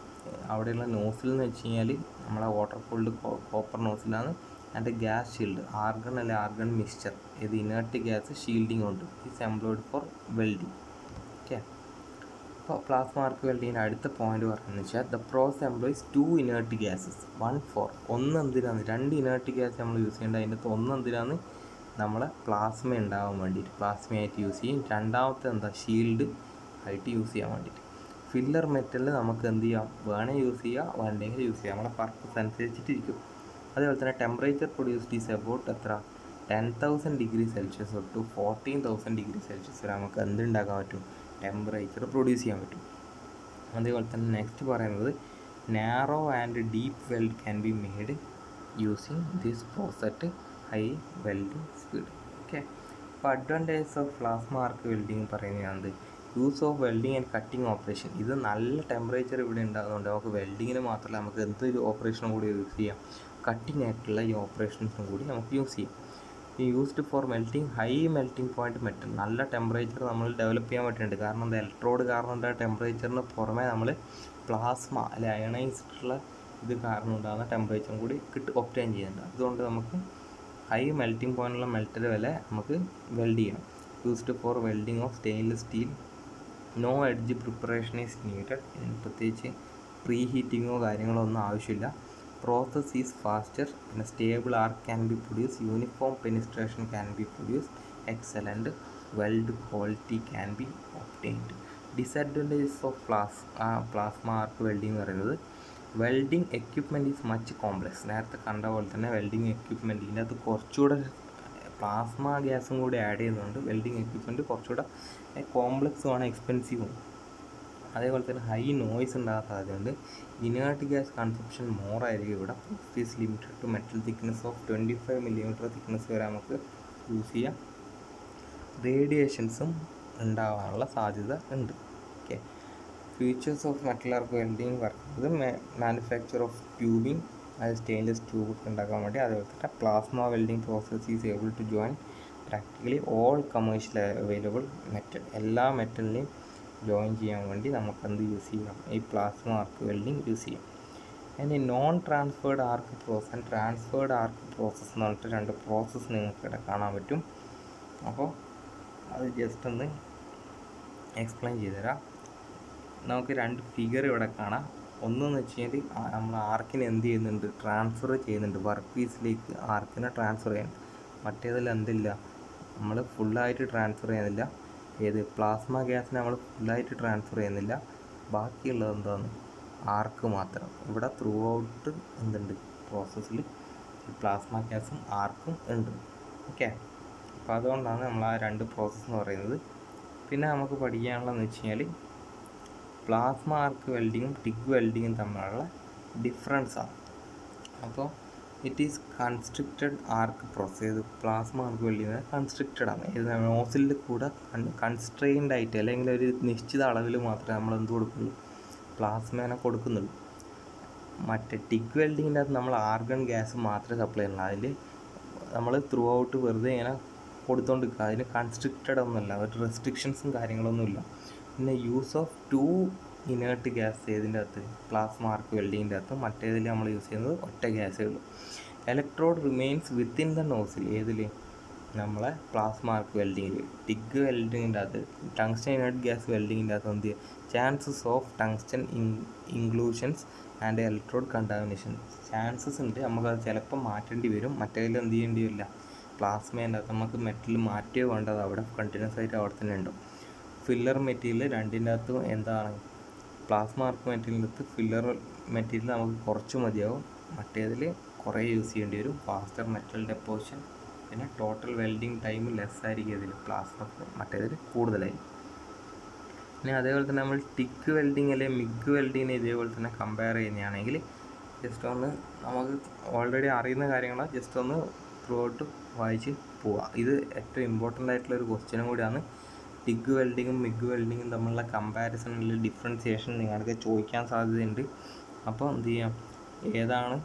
അവിടെയുള്ള നോസിൽ എന്ന് വെച്ച് കഴിഞ്ഞാൽ നമ്മളെ വാട്ടർ കൂൾഡ് കോപ്പർ നോസിലാണ്. ആൻഡ് ഗ്യാസ് ഷീൽഡ്, ആർഗൺ അല്ലെ ആർഗൺ മിക്സ്ചർ, ഇത് ഇനേർട്ട് ഗ്യാസ് ഷീൽഡിങ് ഉണ്ട്. Is employed for welding. Okay, അപ്പോൾ പ്ലാസ്മ ആർക്ക് വെൽഡിങ്ങിൻ്റെ അടുത്ത പോയിന്റ് പറയുന്നത് വെച്ചാൽ the process employs 2 inert gases, 1 for, ഒന്ന് എന്തിനാണ്? 2 ഇനേർട്ട് ഗ്യാസ് നമ്മൾ യൂസ് ചെയ്യേണ്ടത്. അതിൻ്റെ അകത്ത് ഒന്ന് എന്തിനാണ്? നമ്മളെ പ്ലാസ്മ ഉണ്ടാകാൻ വേണ്ടിയിട്ട്, പ്ലാസ്മയായിട്ട് യൂസ് ചെയ്യും. രണ്ടാമത്തെ എന്താ? ഷീൽഡ് ആയിട്ട് യൂസ് ചെയ്യാൻ വേണ്ടിയിട്ട്. ഫില്ലർ മെറ്റലിൽ നമുക്ക് എന്ത് ചെയ്യാം? വേണേൽ യൂസ് ചെയ്യാം, വേണ്ടെങ്കിൽ യൂസ് ചെയ്യാം, നമ്മളെ പർപ്പസ് അനുസരിച്ചിട്ടിരിക്കും. അതേപോലെ തന്നെ ടെമ്പറേച്ചർ പ്രൊഡ്യൂസ്ഡ് ഈസ് അബൌട്ട് എത്ര? 10,000 ഡിഗ്രി സെൽഷ്യസ് തൊട്ട് 14,000 ഡിഗ്രി സെൽഷ്യസ് വരെ നമുക്ക് എന്തുണ്ടാക്കാൻ പറ്റും? ടെമ്പറേച്ചർ പ്രൊഡ്യൂസ് ചെയ്യാൻ പറ്റും. അതേപോലെ തന്നെ നെക്സ്റ്റ് പറയുന്നത് narrow and deep weld can be made using this process at high welding speed. Okay, അപ്പോൾ advantages of plasma arc welding പറയുന്നത് use of welding and cutting operation. ഇത് നല്ല ടെമ്പറേച്ചർ ഇവിടെ ഉണ്ടാകുന്നതുകൊണ്ട് നമുക്ക് വെൽഡിങ്ങിന് മാത്രമല്ല നമുക്ക് എന്തൊരു ഓപ്പറേഷനും കൂടി യൂസ് ചെയ്യാം. കട്ടിങ് ആയിട്ടുള്ള ഈ ഓപ്പറേഷൻസും കൂടി നമുക്ക് യൂസ് ചെയ്യാം. Used for melting high melting point metal. നല്ല ടെമ്പറേച്ചർ നമ്മൾ ഡെവലപ്പ് ചെയ്യാൻ പറ്റുന്നുണ്ട്. കാരണം എന്താ, ഇലക്ട്രോഡ് കാരണം ഉണ്ടായ ടെമ്പറേച്ചറിന് പുറമെ നമ്മൾ പ്ലാസ്മ അല്ലെ അയണൈസ്ഡുള്ള ഇത് കാരണം ഉണ്ടാകുന്ന ടെമ്പറേച്ചറും കൂടി ഒബ്റ്റെയിൻ ചെയ്യുന്നുണ്ട്. അതുകൊണ്ട് നമുക്ക് ഹൈ മെൽറ്റിംഗ് പോയിന്റുള്ള മെൽറ്റൽ വില നമുക്ക് വെൽഡ് ചെയ്യണം. Used for welding of stainless steel. No edge preparation is needed. ഇതിന് പ്രത്യേകിച്ച് പ്രീ ഹീറ്റിങ്ങോ കാര്യങ്ങളോ ഒന്നും ആവശ്യമില്ല. Process is faster. പിന്നെ stable arc can be produce. Uniform penetration can be produce. Excellent weld quality can be obtained. Disadvantages of plasma arc welding എന്ന് പറയുന്നത് welding equipment is much complex. നേരത്തെ കണ്ട പോലെ തന്നെ വെൽഡിങ് എക്യുപ്മെൻറ്റ് ഇതിൻ്റെ അകത്ത് കുറച്ചുകൂടെ പ്ലാസ്മ ഗ്യാസും കൂടി ആഡ് ചെയ്യുന്നുണ്ട്. വെൽഡിങ് എക്യുപ്മെൻറ്റ് കുറച്ചുകൂടെ കോംപ്ലക്സുമാണ്, എക്സ്പെൻസീവും. അതേപോലെ തന്നെ ഹൈ നോയ്സ് ഉണ്ടാകാൻ സാധ്യതയുണ്ട്. ഇനേർട്ട് ഗ്യാസ് കൺസപ്ഷൻ മോർ ആയിരിക്കും ഇവിടെ. Is limited to metal thickness of 25 millimetre thickness വരെ നമുക്ക് യൂസ് ചെയ്യാം. റേഡിയേഷൻസും ഉണ്ടാകാനുള്ള സാധ്യത ഉണ്ട്. Okay, features of metal arc welding പറയുന്നത് മാനുഫാക്ചർ ഓഫ് ട്യൂബിങ്, അത് സ്റ്റെയിൻലെസ് ട്യൂബ് ഉണ്ടാക്കാൻ വേണ്ടി. അതേപോലെ തന്നെ plasma welding process is able to join practically all commercial available metal. എല്ലാ മെറ്റലിനെയും ജോയിൻ ചെയ്യാൻ വേണ്ടി നമുക്ക് എന്ത് യൂസ് ചെയ്യാം, ഈ പ്ലാസ്മ ആർക്ക് വെൽഡിങ് യൂസ് ചെയ്യാം. ഇനി non transferred arc process and transferred arc process എന്ന് പറഞ്ഞിട്ട് രണ്ട് പ്രോസസ്സ് നിങ്ങൾക്ക് ഇവിടെ കാണാൻ പറ്റും. അപ്പോൾ അത് ജസ്റ്റ് ഒന്ന് എക്സ്പ്ലെയിൻ ചെയ്തുതരാം. നമുക്ക് രണ്ട് ഫിഗർ ഇവിടെ കാണാം. ഒന്നെന്ന് വെച്ച് കഴിഞ്ഞാൽ നമ്മൾ ആർക്കിനെ എന്ത് ചെയ്യുന്നുണ്ട്, ട്രാൻസ്ഫർ ചെയ്യുന്നുണ്ട്. വർക്ക് പീസിലേക്ക് ആർക്കിനെ ട്രാൻസ്ഫർ ചെയ്യണം. മറ്റേതിൽ എന്തില്ല, നമ്മൾ ഫുള്ളായിട്ട് ട്രാൻസ്ഫർ ചെയ്യുന്നില്ല. ഏത് പ്ലാസ്മ ഗ്യാസിനെ നമ്മൾ ഫുള്ളായിട്ട് ട്രാൻസ്ഫർ ചെയ്യുന്നില്ല. ബാക്കിയുള്ളത് എന്താണ്, ആർക്ക് മാത്രം. ഇവിടെ ത്രൂ ഔട്ട് എന്തുണ്ട് പ്രോസസ്സിൽ പ്ലാസ്മ ഗ്യാസും ആർക്കും ഉണ്ട്. ഓക്കെ, അപ്പോൾ അതുകൊണ്ടാണ് നമ്മൾ ആ രണ്ട് പ്രോസസ്സ് എന്ന് പറയുന്നത്. പിന്നെ നമുക്ക് പഠിക്കാനുള്ളതെന്ന് വെച്ച് കഴിഞ്ഞാൽ പ്ലാസ്മ ആർക്ക് വെൽഡിങ്ങും ടിഗ് വെൽഡിങ്ങും തമ്മിലുള്ള ഡിഫറൻസാണ്. അപ്പോൾ it is constricted arc process. ഇത് പ്ലാസ്മ ആർക്ക് വെൽഡിങ് കൺസ്ട്രിക്റ്റഡ് ആണ്. ഇത് നോസിലിൽ കൂടെ കൺസ്ട്രെയിൻഡ് ആയിട്ട് അല്ലെങ്കിൽ ഒരു നിശ്ചിത അളവിൽ മാത്രമേ നമ്മൾ എന്ത് കൊടുക്കുള്ളൂ, പ്ലാസ്മേനെ കൊടുക്കുന്നുള്ളൂ. മറ്റേ ടിഗ് വെൽഡിങ്ങിൻ്റെ അകത്ത് നമ്മൾ ആർഗൺ ഗ്യാസ് മാത്രമേ സപ്ലൈ ചെയ്യുള്ളൂ. അതിൽ നമ്മൾ ത്രൂ ഔട്ട് വെറുതെ ഇങ്ങനെ കൊടുത്തുകൊണ്ടിരിക്കുക. അതിന് കൺസ്ട്രിക്റ്റഡ് ഒന്നുമില്ല, ഒരു റെസ്ട്രിക്ഷൻസും കാര്യങ്ങളൊന്നുമില്ല. പിന്നെ യൂസ് ഓഫ് 2 ഇനേർട്ട് ഗ്യാസ് ഏതിൻ്റെ അകത്ത്, പ്ലാസ്മ ആർക്ക് വെൽഡിങ്ങിൻ്റെ അകത്ത്. മറ്റേതിൽ നമ്മൾ യൂസ് ചെയ്യുന്നത് ഒറ്റ ഗ്യാസേ ഉള്ളൂ. Electrode remains within the nozzle. ഏതിൽ, നമ്മളെ പ്ലാസ്മ ആർക്ക് വെൽഡിങ്ങിൽ. ടിഗ് വെൽഡിങ്ങിൻ്റെ അകത്ത് ടങ്സ്റ്റൻ ഇനേർട്ട് ഗ്യാസ് വെൽഡിങ്ങിൻ്റെ അകത്ത് എന്ത് chances of tungsten inclusions and electrode contamination chances ഉണ്ട്. നമുക്കത് ചിലപ്പോൾ മാറ്റേണ്ടി വരും. മറ്റേതിൽ എന്ത് ചെയ്യേണ്ടി വരില്ല, പ്ലാസ്മേൻ്റെ അകത്ത് നമുക്ക് മെറ്റൽ മാറ്റുകയോ വേണ്ടത് അവിടെ കണ്ടിന്യൂസ് ആയിട്ട് അവിടെ തന്നെ ഉണ്ടാവും. ഫില്ലർ മെറ്റീരിയൽ രണ്ടിൻ്റെ അകത്തും എന്താണ്, പ്ലാസ്മ ആർക്ക് മെറ്റീരിയലിൻ്റെ അകത്ത് ഫില്ലർ മെറ്റീരിയൽ നമുക്ക് കുറച്ച് മതിയാവും. മറ്റേതിൽ കുറേ യൂസ് ചെയ്യേണ്ടി വരും. ഫാസ്റ്റർ മെറ്റൽ ഡെപ്പോസിഷൻ, പിന്നെ ടോട്ടൽ വെൽഡിങ് ടൈം ലെസ് ആയിരിക്കും ഇതിൽ, പ്ലാസ്മ മറ്റേതിൽ കൂടുതലായിരിക്കും. പിന്നെ അതേപോലെ തന്നെ നമ്മൾ ടിഗ് വെൽഡിങ് അല്ലെങ്കിൽ മിഗ് വെൽഡിങ്ങിനെ ഇതേപോലെ തന്നെ കമ്പയർ ചെയ്യുകയാണെങ്കിൽ ജസ്റ്റ് ഒന്ന് നമുക്ക് ഓൾറെഡി അറിയുന്ന കാര്യങ്ങൾ ജസ്റ്റ് ഒന്ന് ത്രൂ ഔട്ട് വായിച്ച് പോവാം. ഇത് ഏറ്റവും ഇമ്പോർട്ടൻ്റ് ആയിട്ടുള്ള ഒരു ക്വസ്റ്റ്യനും കൂടിയാണ്. ടിഗ് വെൽഡിങ്ങും മിഗ് വെൽഡിങ്ങും തമ്മിലുള്ള കമ്പാരിസണിൽ ഡിഫറൻസിയേഷൻ നിങ്ങൾക്ക് ചോദിക്കാൻ സാധ്യതയുണ്ട്. അപ്പോൾ എന്ത് ചെയ്യാം, ഏതാണ്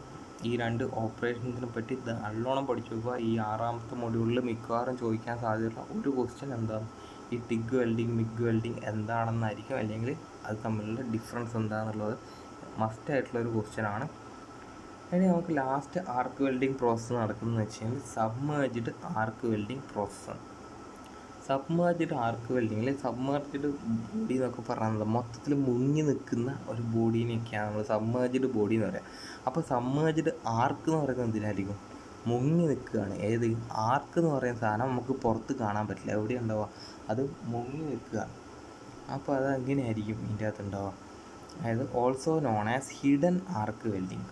ഈ രണ്ട് ഓപ്പറേഷൻസിനെ പറ്റി നല്ലോണം പഠിച്ചു നോക്കുക. ഈ 6ാമത്തെ മൊഡ്യൂളിൽ മിക്കവാറും ചോദിക്കാൻ സാധ്യതയുള്ള ഒരു ക്വസ്റ്റ്യൻ എന്താണ്, ഈ ടിഗ് വെൽഡിങ് മിഗ് വെൽഡിങ് എന്താണെന്നായിരിക്കും, അല്ലെങ്കിൽ അത് തമ്മിലുള്ള ഡിഫറൻസ് എന്താണെന്നുള്ളത് മസ്റ്റായിട്ടുള്ളൊരു ക്വസ്റ്റ്യനാണ്. ഇനി നമുക്ക് ലാസ്റ്റ് ആർക്ക് വെൽഡിങ് പ്രോസസ്സ് നടക്കുന്നതെന്ന് വെച്ച് കഴിഞ്ഞാൽ സബ്മേർജ്ഡ് ആർക്ക് വെൽഡിങ് പ്രോസസ്സാണ്. സബ്മേർജ്ഡ് ആർക്ക് വെൽഡിങ്ങിൽ സബ്മേർജ്ഡ് ബോഡി എന്നൊക്കെ പറയുന്നത് മൊത്തത്തിൽ മുങ്ങി നിൽക്കുന്ന ഒരു ബോഡീനെയൊക്കെയാണ് നമ്മൾ സബ്മേർജ്ഡ് ബോഡി എന്ന് പറയുക. അപ്പോൾ സബ്മേർജ്ഡ് ആർക്ക് എന്ന് പറയുന്നത് എന്തിനായിരിക്കും, മുങ്ങി നിൽക്കുകയാണ്. ഏത് ആർക്ക് എന്ന് പറയുന്ന സാധനം നമുക്ക് പുറത്ത് കാണാൻ പറ്റില്ല, എവിടെ ഉണ്ടാവുക, അത് മുങ്ങി നിൽക്കുകയാണ്. അപ്പോൾ അത് എങ്ങനെയായിരിക്കും ഇതിൻ്റെ അകത്ത് ഉണ്ടാവുക, അതായത് also known as hidden arc welding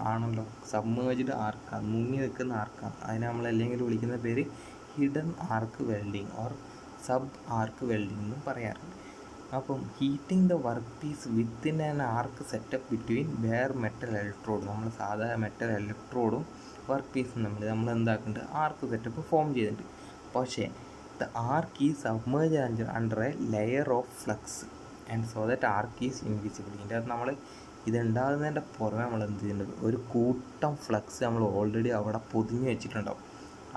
ആണല്ലോ. സബ്മേർജ്ഡ് ആർക്കാണ്, മുങ്ങി നിൽക്കുന്ന ആർക്കാണ്. അതിനെ നമ്മൾ അല്ലെങ്കിൽ വിളിക്കുന്ന പേര് hidden arc welding or sub arc welding എന്നും പറയാറുണ്ട്. അപ്പം heating the work piece within an arc setup between bare metal electrode, നമ്മൾ സാധാരണ മെറ്റൽ ഇലക്ട്രോഡും വർക്ക് പീസ് നമ്മൾ എന്താക്കുന്നുണ്ട്, ആർക്ക് സെറ്റപ്പ് ഫോം ചെയ്തിട്ടുണ്ട്. പക്ഷേ the arc is submerge under A layer of flux and so that arc is invisible. ഇതിൻ്റെ അകത്ത് നമ്മൾ ഇതുണ്ടാകുന്നതിൻ്റെ പുറമെ നമ്മൾ എന്ത് ചെയ്യുന്നുണ്ട്, ഒരു കൂട്ടം ഫ്ലക്സ് നമ്മൾ ഓൾറെഡി അവിടെ പൊതിഞ്ഞ് വെച്ചിട്ടുണ്ടാവും.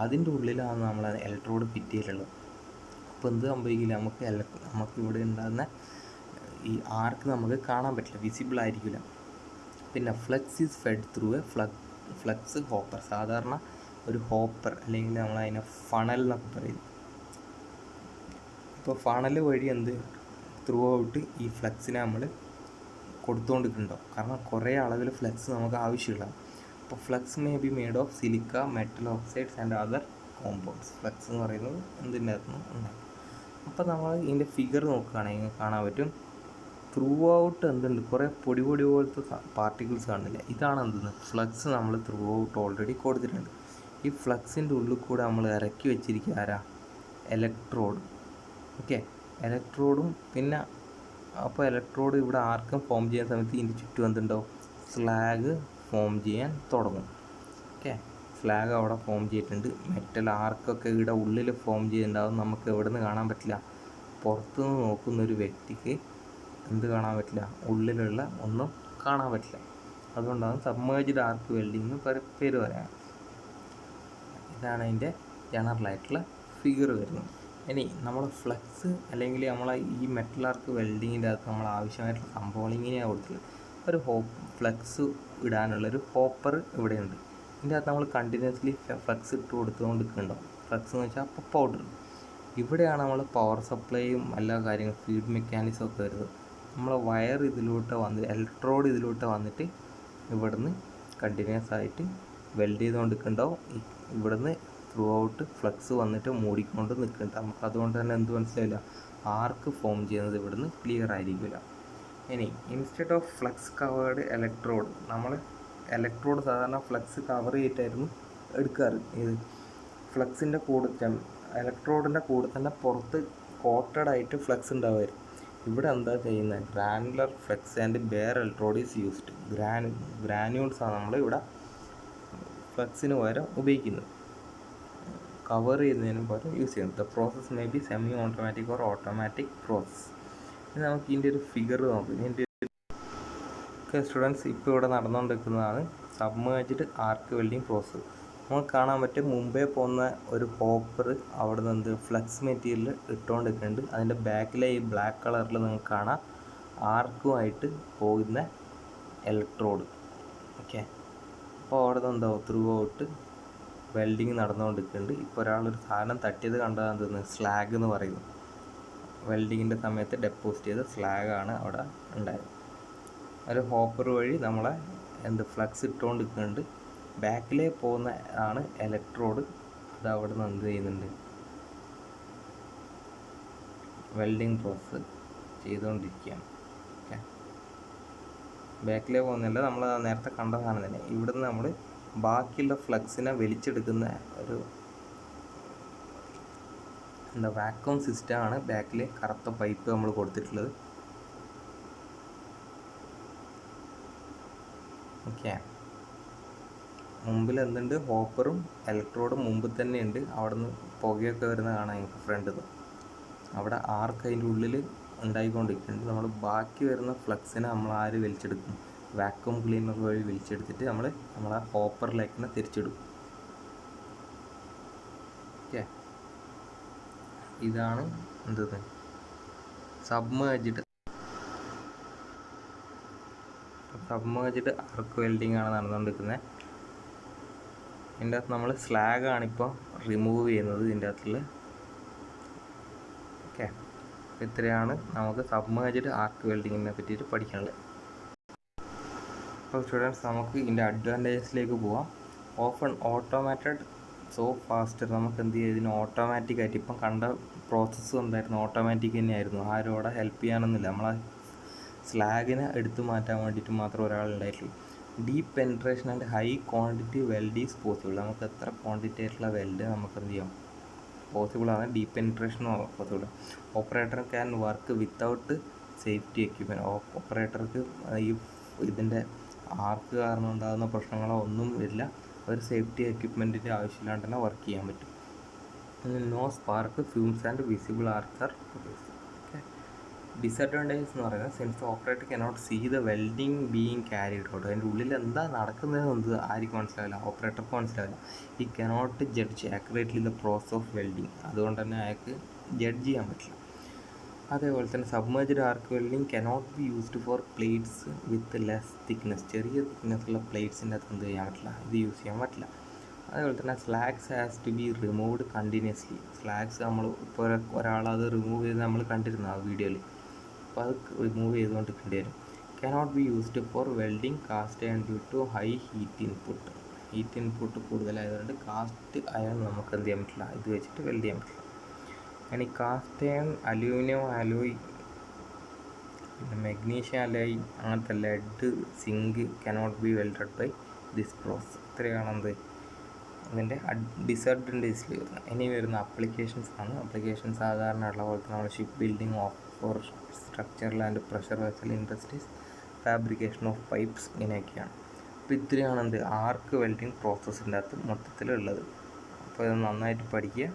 അതിൻ്റെ ഉള്ളിലാണ് നമ്മൾ ഇലക്ട്രോഡ് ഫിറ്റ് ചെയ്തിട്ടുള്ളത്. അപ്പോൾ എന്ത് സംഭവിക്കില്ല, നമുക്ക് ഇവിടെ ഉണ്ടാകുന്ന ഈ ആർക്ക് നമുക്ക് കാണാൻ പറ്റില്ല, വിസിബിൾ ആയിരിക്കില്ല. പിന്നെ flux is fed through A flux hopper. സാധാരണ ഒരു ഹോപ്പർ അല്ലെങ്കിൽ നമ്മളതിനെ ഫണൽ എന്നൊക്കെ പറയും. ഇപ്പോൾ ഫണൽ വഴി ത്രൂ ഔട്ട് ഈ ഫ്ലക്സിനെ നമ്മൾ കൊടുത്തുകൊണ്ടിരിക്കുന്നുണ്ടാവും. കാരണം കുറേ അളവിൽ ഫ്ലക്സ് നമുക്ക് ആവശ്യമുള്ള. അപ്പോൾ flux may be made of silica, metal oxides and other compounds. Flux എന്ന് പറയുന്നത് എന്തിൻ്റെ അകത്തുനിന്ന് ഉണ്ടാകും. അപ്പോൾ നമ്മൾ ഇതിൻ്റെ ഫിഗർ നോക്കുകയാണെങ്കിൽ കാണാൻ പറ്റും, ത്രൂ ഔട്ട് എന്തുണ്ട്, കുറേ പൊടി പോലത്തെ പാർട്ടിക്കിൾസ് കാണില്ല. ഇതാണ് ഫ്ലക്സ് നമ്മൾ ത്രൂ ഔട്ട് ഓൾറെഡി കൊടുത്തിട്ടുണ്ട്. ഈ ഫ്ലക്സിൻ്റെ ഉള്ളിൽ കൂടെ നമ്മൾ ഇറക്കി വെച്ചിരിക്കുക ആരാ, ഇലക്ട്രോഡ്. ഓക്കെ, ഇലക്ട്രോഡും പിന്നെ അപ്പോൾ ഇലക്ട്രോഡ് ഇവിടെ ആർക്കും ഫോം ചെയ്യുന്ന സമയത്ത് ഇതിൻ്റെ ചുറ്റും എന്തുണ്ടാവും, സ്ലാഗ് ഫോം ചെയ്യാൻ തുടങ്ങും. ഓക്കെ, സ്ലാഗ് അവിടെ ഫോം ചെയ്തിട്ടുണ്ട്. മെറ്റൽ ആർക്കൊക്കെ ഇവിടെ ഉള്ളിൽ ഫോം ചെയ്തിട്ടുണ്ടാവും. നമുക്ക് എവിടെ നിന്ന് കാണാൻ പറ്റില്ല, പുറത്തുനിന്ന് നോക്കുന്നൊരു വ്യക്തിക്ക് എന്ത് കാണാൻ പറ്റില്ല, ഉള്ളിലുള്ള ഒന്നും കാണാൻ പറ്റില്ല. അതുകൊണ്ടാണ് സബ്മേർജ്ഡ് ആർക്ക് വെൽഡിംഗ് എന്ന് പേര് പറയാം. ഇതാണ് അതിൻ്റെ ജനറലായിട്ടുള്ള ഫിഗർ വരുന്നത്. ഇനി നമ്മൾ ഫ്ലക്സ് അല്ലെങ്കിൽ നമ്മളെ ഈ മെറ്റൽ ആർക്ക് വെൽഡിങ്ങിൻ്റെ അകത്ത് നമ്മൾ ആവശ്യമായിട്ടുള്ള സംഭവങ്ങൾ ഇങ്ങനെയാണ് കൊടുത്തത്. ഒരു ഫ്ലക്സ് ഇടാനുള്ളൊരു ഹോപ്പർ ഇവിടെയുണ്ട്. ഇതിൻ്റെ അകത്ത് നമ്മൾ കണ്ടിന്യൂസ്ലി ഫ്ലക്സ് ഇട്ട് കൊടുത്തുകൊണ്ടിരിക്കുന്നുണ്ടാവും. ഫ്ലക്സ് എന്ന് വെച്ചാൽ അപ്പോൾ പൗഡർ. ഇവിടെയാണ് നമ്മൾ പവർ സപ്ലൈയും എല്ലാ കാര്യങ്ങളും ഫീഡ് മെക്കാനിസം ഒക്കെ വരുന്നത്. നമ്മൾ വയർ ഇതിലോട്ട് ഇലക്ട്രോഡ് ഇതിലോട്ട് വന്നിട്ട് ഇവിടുന്ന് കണ്ടിന്യൂസ് ആയിട്ട് വെൽഡ് ചെയ്തുകൊണ്ടിരിക്കുന്നുണ്ടാവും. ഇവിടുന്ന് ത്രൂ ഔട്ട് ഫ്ലക്സ് വന്നിട്ട് മൂടിക്കൊണ്ട് നിൽക്കുന്നുണ്ട്. നമുക്ക് അതുകൊണ്ട് തന്നെ എന്ത് മനസ്സിലായില്ല, ആർക്ക് ഫോം ചെയ്യുന്നത് ഇവിടുന്ന് ക്ലിയർ ആയിരിക്കില്ല. ഇനി instead of flux covered electrode, നമ്മൾ ഇലക്ട്രോഡ് സാധാരണ ഫ്ലക്സ് കവർ ചെയ്തിട്ടായിരുന്നു എടുക്കാറ്. ഇത് ഫ്ലക്സിൻ്റെ കൂടെ ഇലക്ട്രോഡിൻ്റെ കൂടെ തന്നെ പുറത്ത് കോട്ടഡ് ആയിട്ട് ഫ്ലക്സ് ഉണ്ടാവുമായിരുന്നു. ഇവിടെ എന്താ ചെയ്യുന്നത്, granular flux and bare electrode is used. ഗ്രാന്യൂൾസാണ് നമ്മൾ ഇവിടെ ഫ്ലക്സിന് പകരം ഉപയോഗിക്കുന്നത്, കവർ ചെയ്യുന്നതിന് പകരം യൂസ് ചെയ്യുന്നത്. The process may be semi automatic or automatic process. ഇനി നമുക്ക് ഇതിൻ്റെ ഒരു ഫിഗർ നോക്കാം. ഇതിൻ്റെ സ്റ്റുഡൻസ് ഇപ്പോൾ ഇവിടെ നടന്നുകൊണ്ടിരിക്കുന്നതാണ് സബ്മേർജ്ഡ് ആർക്ക് വെൽഡിങ് പ്രോസസ്സ്. നമുക്ക് കാണാൻ പറ്റും, മുമ്പേ പോകുന്ന ഒരു ഹോപ്പർ അവിടെ നിന്ന് ഫ്ലക്സ് മെറ്റീരിയൽ ഇട്ടുകൊണ്ടിരിക്കുന്നുണ്ട്. അതിൻ്റെ ബാക്കിലെ ഈ ബ്ലാക്ക് കളറിൽ നിങ്ങൾക്ക് കാണാം ആർക്കുമായിട്ട് പോകുന്ന ഇലക്ട്രോഡ്. ഓക്കെ, അപ്പോൾ അവിടെ നിന്ന് എന്താവും, ത്രൂ ഔട്ട് വെൽഡിങ് നടന്നുകൊണ്ടിരിക്കുന്നുണ്ട്. ഇപ്പോൾ ഒരാളൊരു സാധനം തട്ടിയത് കണ്ടത് സ്ലാഗ് എന്ന് പറയുന്നത്. വെൽഡിങ്ങിൻ്റെ സമയത്ത് ഡെപ്പോസിറ്റ് ചെയ്ത സ്ലാഗാണ് അവിടെ ഉണ്ടായത്. ഒരു ഹോപ്പർ വഴി നമ്മളെ ഫ്ലക്സ് ഇട്ടുകൊണ്ടിരിക്കുന്നുണ്ട്. ബാക്കിലേ പോകുന്ന ആണ് ഇലക്ട്രോഡ്. അത് അവിടെ നിന്ന് എന്ത് ചെയ്യുന്നുണ്ട്, വെൽഡിങ് പ്രോസസ്സ് ചെയ്തുകൊണ്ടിരിക്കുകയാണ്. ഓക്കെ, ബാക്കിലേ പോകുന്നില്ല, നമ്മൾ നേരത്തെ കണ്ട സാധനം തന്നെ. ഇവിടുന്ന് നമ്മൾ ബാക്കിയുള്ള ഫ്ലക്സിനെ വലിച്ചെടുക്കുന്ന ഒരു വാക്വം സിസ്റ്റമാണ് ബാക്കിൽ കറുത്ത പൈപ്പ് നമ്മൾ കൊടുത്തിട്ടുള്ളത്. ഓക്കെ, മുമ്പിൽ എന്തുണ്ട്, ഹോപ്പറും ഇലക്ട്രോഡും മുമ്പിൽ തന്നെ ഉണ്ട്. അവിടെ നിന്ന് പുകയൊക്കെ വരുന്ന കാണാം എനിക്ക് ഫ്രണ്ടിൽ നിന്ന്. അവിടെ ആർക്ക് അതിൻ്റെ ഉള്ളിൽ ഉണ്ടായിക്കൊണ്ടിരിക്കുന്നുണ്ട്. നമ്മൾ ബാക്കി വരുന്ന ഫ്ലക്സിനെ നമ്മൾ ആര് വലിച്ചെടുക്കും, വാക്വം ക്ലീനർ വഴി വലിച്ചെടുത്തിട്ട് നമ്മളെ ഹോപ്പറിലേക്ക് തിരിച്ചിടും. ഓക്കെ, ഇതാണ് സബ്മേർജ്ഡ് ആർക്ക് വെൽഡിംഗ് ആണ് നടന്നുകൊണ്ടിരിക്കുന്നത്. ഇതിൻ്റെ അകത്ത് നമ്മൾ സ്ലാഗാണിപ്പോൾ റിമൂവ് ചെയ്യുന്നത് ഇതിൻ്റെ അകത്തുള്ള. ഓക്കെ, ഇത്രയാണ് നമുക്ക് സബ്മേർജ്ഡ് ആർക്ക് വെൽഡിങ്ങിനെ പറ്റിയിട്ട് പഠിക്കാനുള്ളത്. അപ്പോൾ സ്റ്റുഡൻസ്, നമുക്ക് ഇതിൻ്റെ അഡ്വാൻറ്റേജസിലേക്ക് പോവാം. Often automated so faster. നമുക്ക് എന്ത് ചെയ്യും, ഇതിന് ഓട്ടോമാറ്റിക്കായിട്ട് ഇപ്പം കണ്ട പ്രോസസ്സ് എന്തായിരുന്നു, ഓട്ടോമാറ്റിക് തന്നെയായിരുന്നു. ആരും അവിടെ ഹെൽപ്പ് ചെയ്യാനൊന്നുമില്ല. നമ്മളെ സ്ലാഗിനെ എടുത്തു മാറ്റാൻ വേണ്ടിയിട്ട് മാത്രം ഒരാളുണ്ടായിട്ടുള്ളൂ. Deep penetration and high quantity weld is possible. നമുക്ക് എത്ര ക്വാണ്ടിറ്റി ആയിട്ടുള്ള വെൽഡ് നമുക്ക് എന്ത് ചെയ്യാം, പോസിബിളാണ്. Deep penetration possible. Operator can work without safety equipment. ഓപ്പറേറ്റർക്ക് ഈ ഇതിൻ്റെ ആർക്ക് കാരണം ഉണ്ടാകുന്ന പ്രശ്നങ്ങളോ ഒന്നും വരില്ല. ഒരു സേഫ്റ്റി എക്യുപ്മെൻറ്റിൻ്റെ ആവശ്യമില്ലാണ്ട് തന്നെ വർക്ക് ചെയ്യാൻ പറ്റും. No spark, fumes and visible arcs are produced. Okay. Disadvantages എന്ന് പറയുന്നത് since the operator cannot see the welding being carried out. അതിൻ്റെ ഉള്ളിൽ എന്താ നടക്കുന്നതെന്ന് ആർക്കും മനസ്സിലാവില്ല, ഓപ്പറേറ്റർക്ക് മനസ്സിലാവില്ല. ഈ cannot judge accurately the process of welding. അതുകൊണ്ട് തന്നെ അയാൾക്ക് ജഡ്ജ് ചെയ്യാൻ പറ്റില്ല. അതേപോലെ തന്നെ submerged arc welding cannot be used for plates with less thickness. ചെറിയ തിക്നെസ്സുള്ള പ്ലേറ്റ്സിൻ്റെ അകത്ത് എന്ത് ചെയ്യാൻ പറ്റില്ല, ഇത് യൂസ് ചെയ്യാൻ പറ്റില്ല. അതേപോലെ തന്നെ slags has to be removed continuously. Slags നമ്മൾ ഇപ്പോൾ ഒരാളത് റിമൂവ് ചെയ്ത് നമ്മൾ കണ്ടിരുന്നു ആ വീഡിയോയിൽ. അപ്പോൾ അത് റിമൂവ് ചെയ്തുകൊണ്ടിരിക്കേണ്ടി വരും. Cannot be used for welding cast iron due to high heat input. Heat input കൂടുതലായതുകൊണ്ട് കാസ്റ്റ് അയൺ നമുക്ക് എന്ത് ചെയ്യാൻ പറ്റില്ല, ഇത് വെച്ചിട്ട് വെൽഡ് ചെയ്യാൻ പറ്റില്ല. ഇനി കാസ്റ്റ് അയൺ, അലൂമിനിയം അലോയ്, പിന്നെ മെഗ്നീഷ്യം അലോയ്, അങ്ങനത്തെ lead, zinc cannot be welded by this process. ഇത്രയാണെന്ത് അതിൻ്റെ ഡിസഡ്വാൻറ്റേജസിൽ വരുന്നത്. ഇനി വരുന്ന അപ്ലിക്കേഷൻസ് ആണ്. ആപ്ലിക്കേഷൻ സാധാരണ ഉള്ള പോലെ തന്നെ നമ്മൾ ship building, of for structural and pressure vessel industries, fabrication of pipes, ഇങ്ങനെയൊക്കെയാണ്. അപ്പോൾ ഇത്രയാണ് എന്ത് ആർക്ക് വെൽഡിങ് പ്രോസസ്സിൻ്റെ അകത്ത് മൊത്തത്തിലുള്ളത്. അപ്പോൾ ഇത് നന്നായിട്ട് പഠിക്കുക.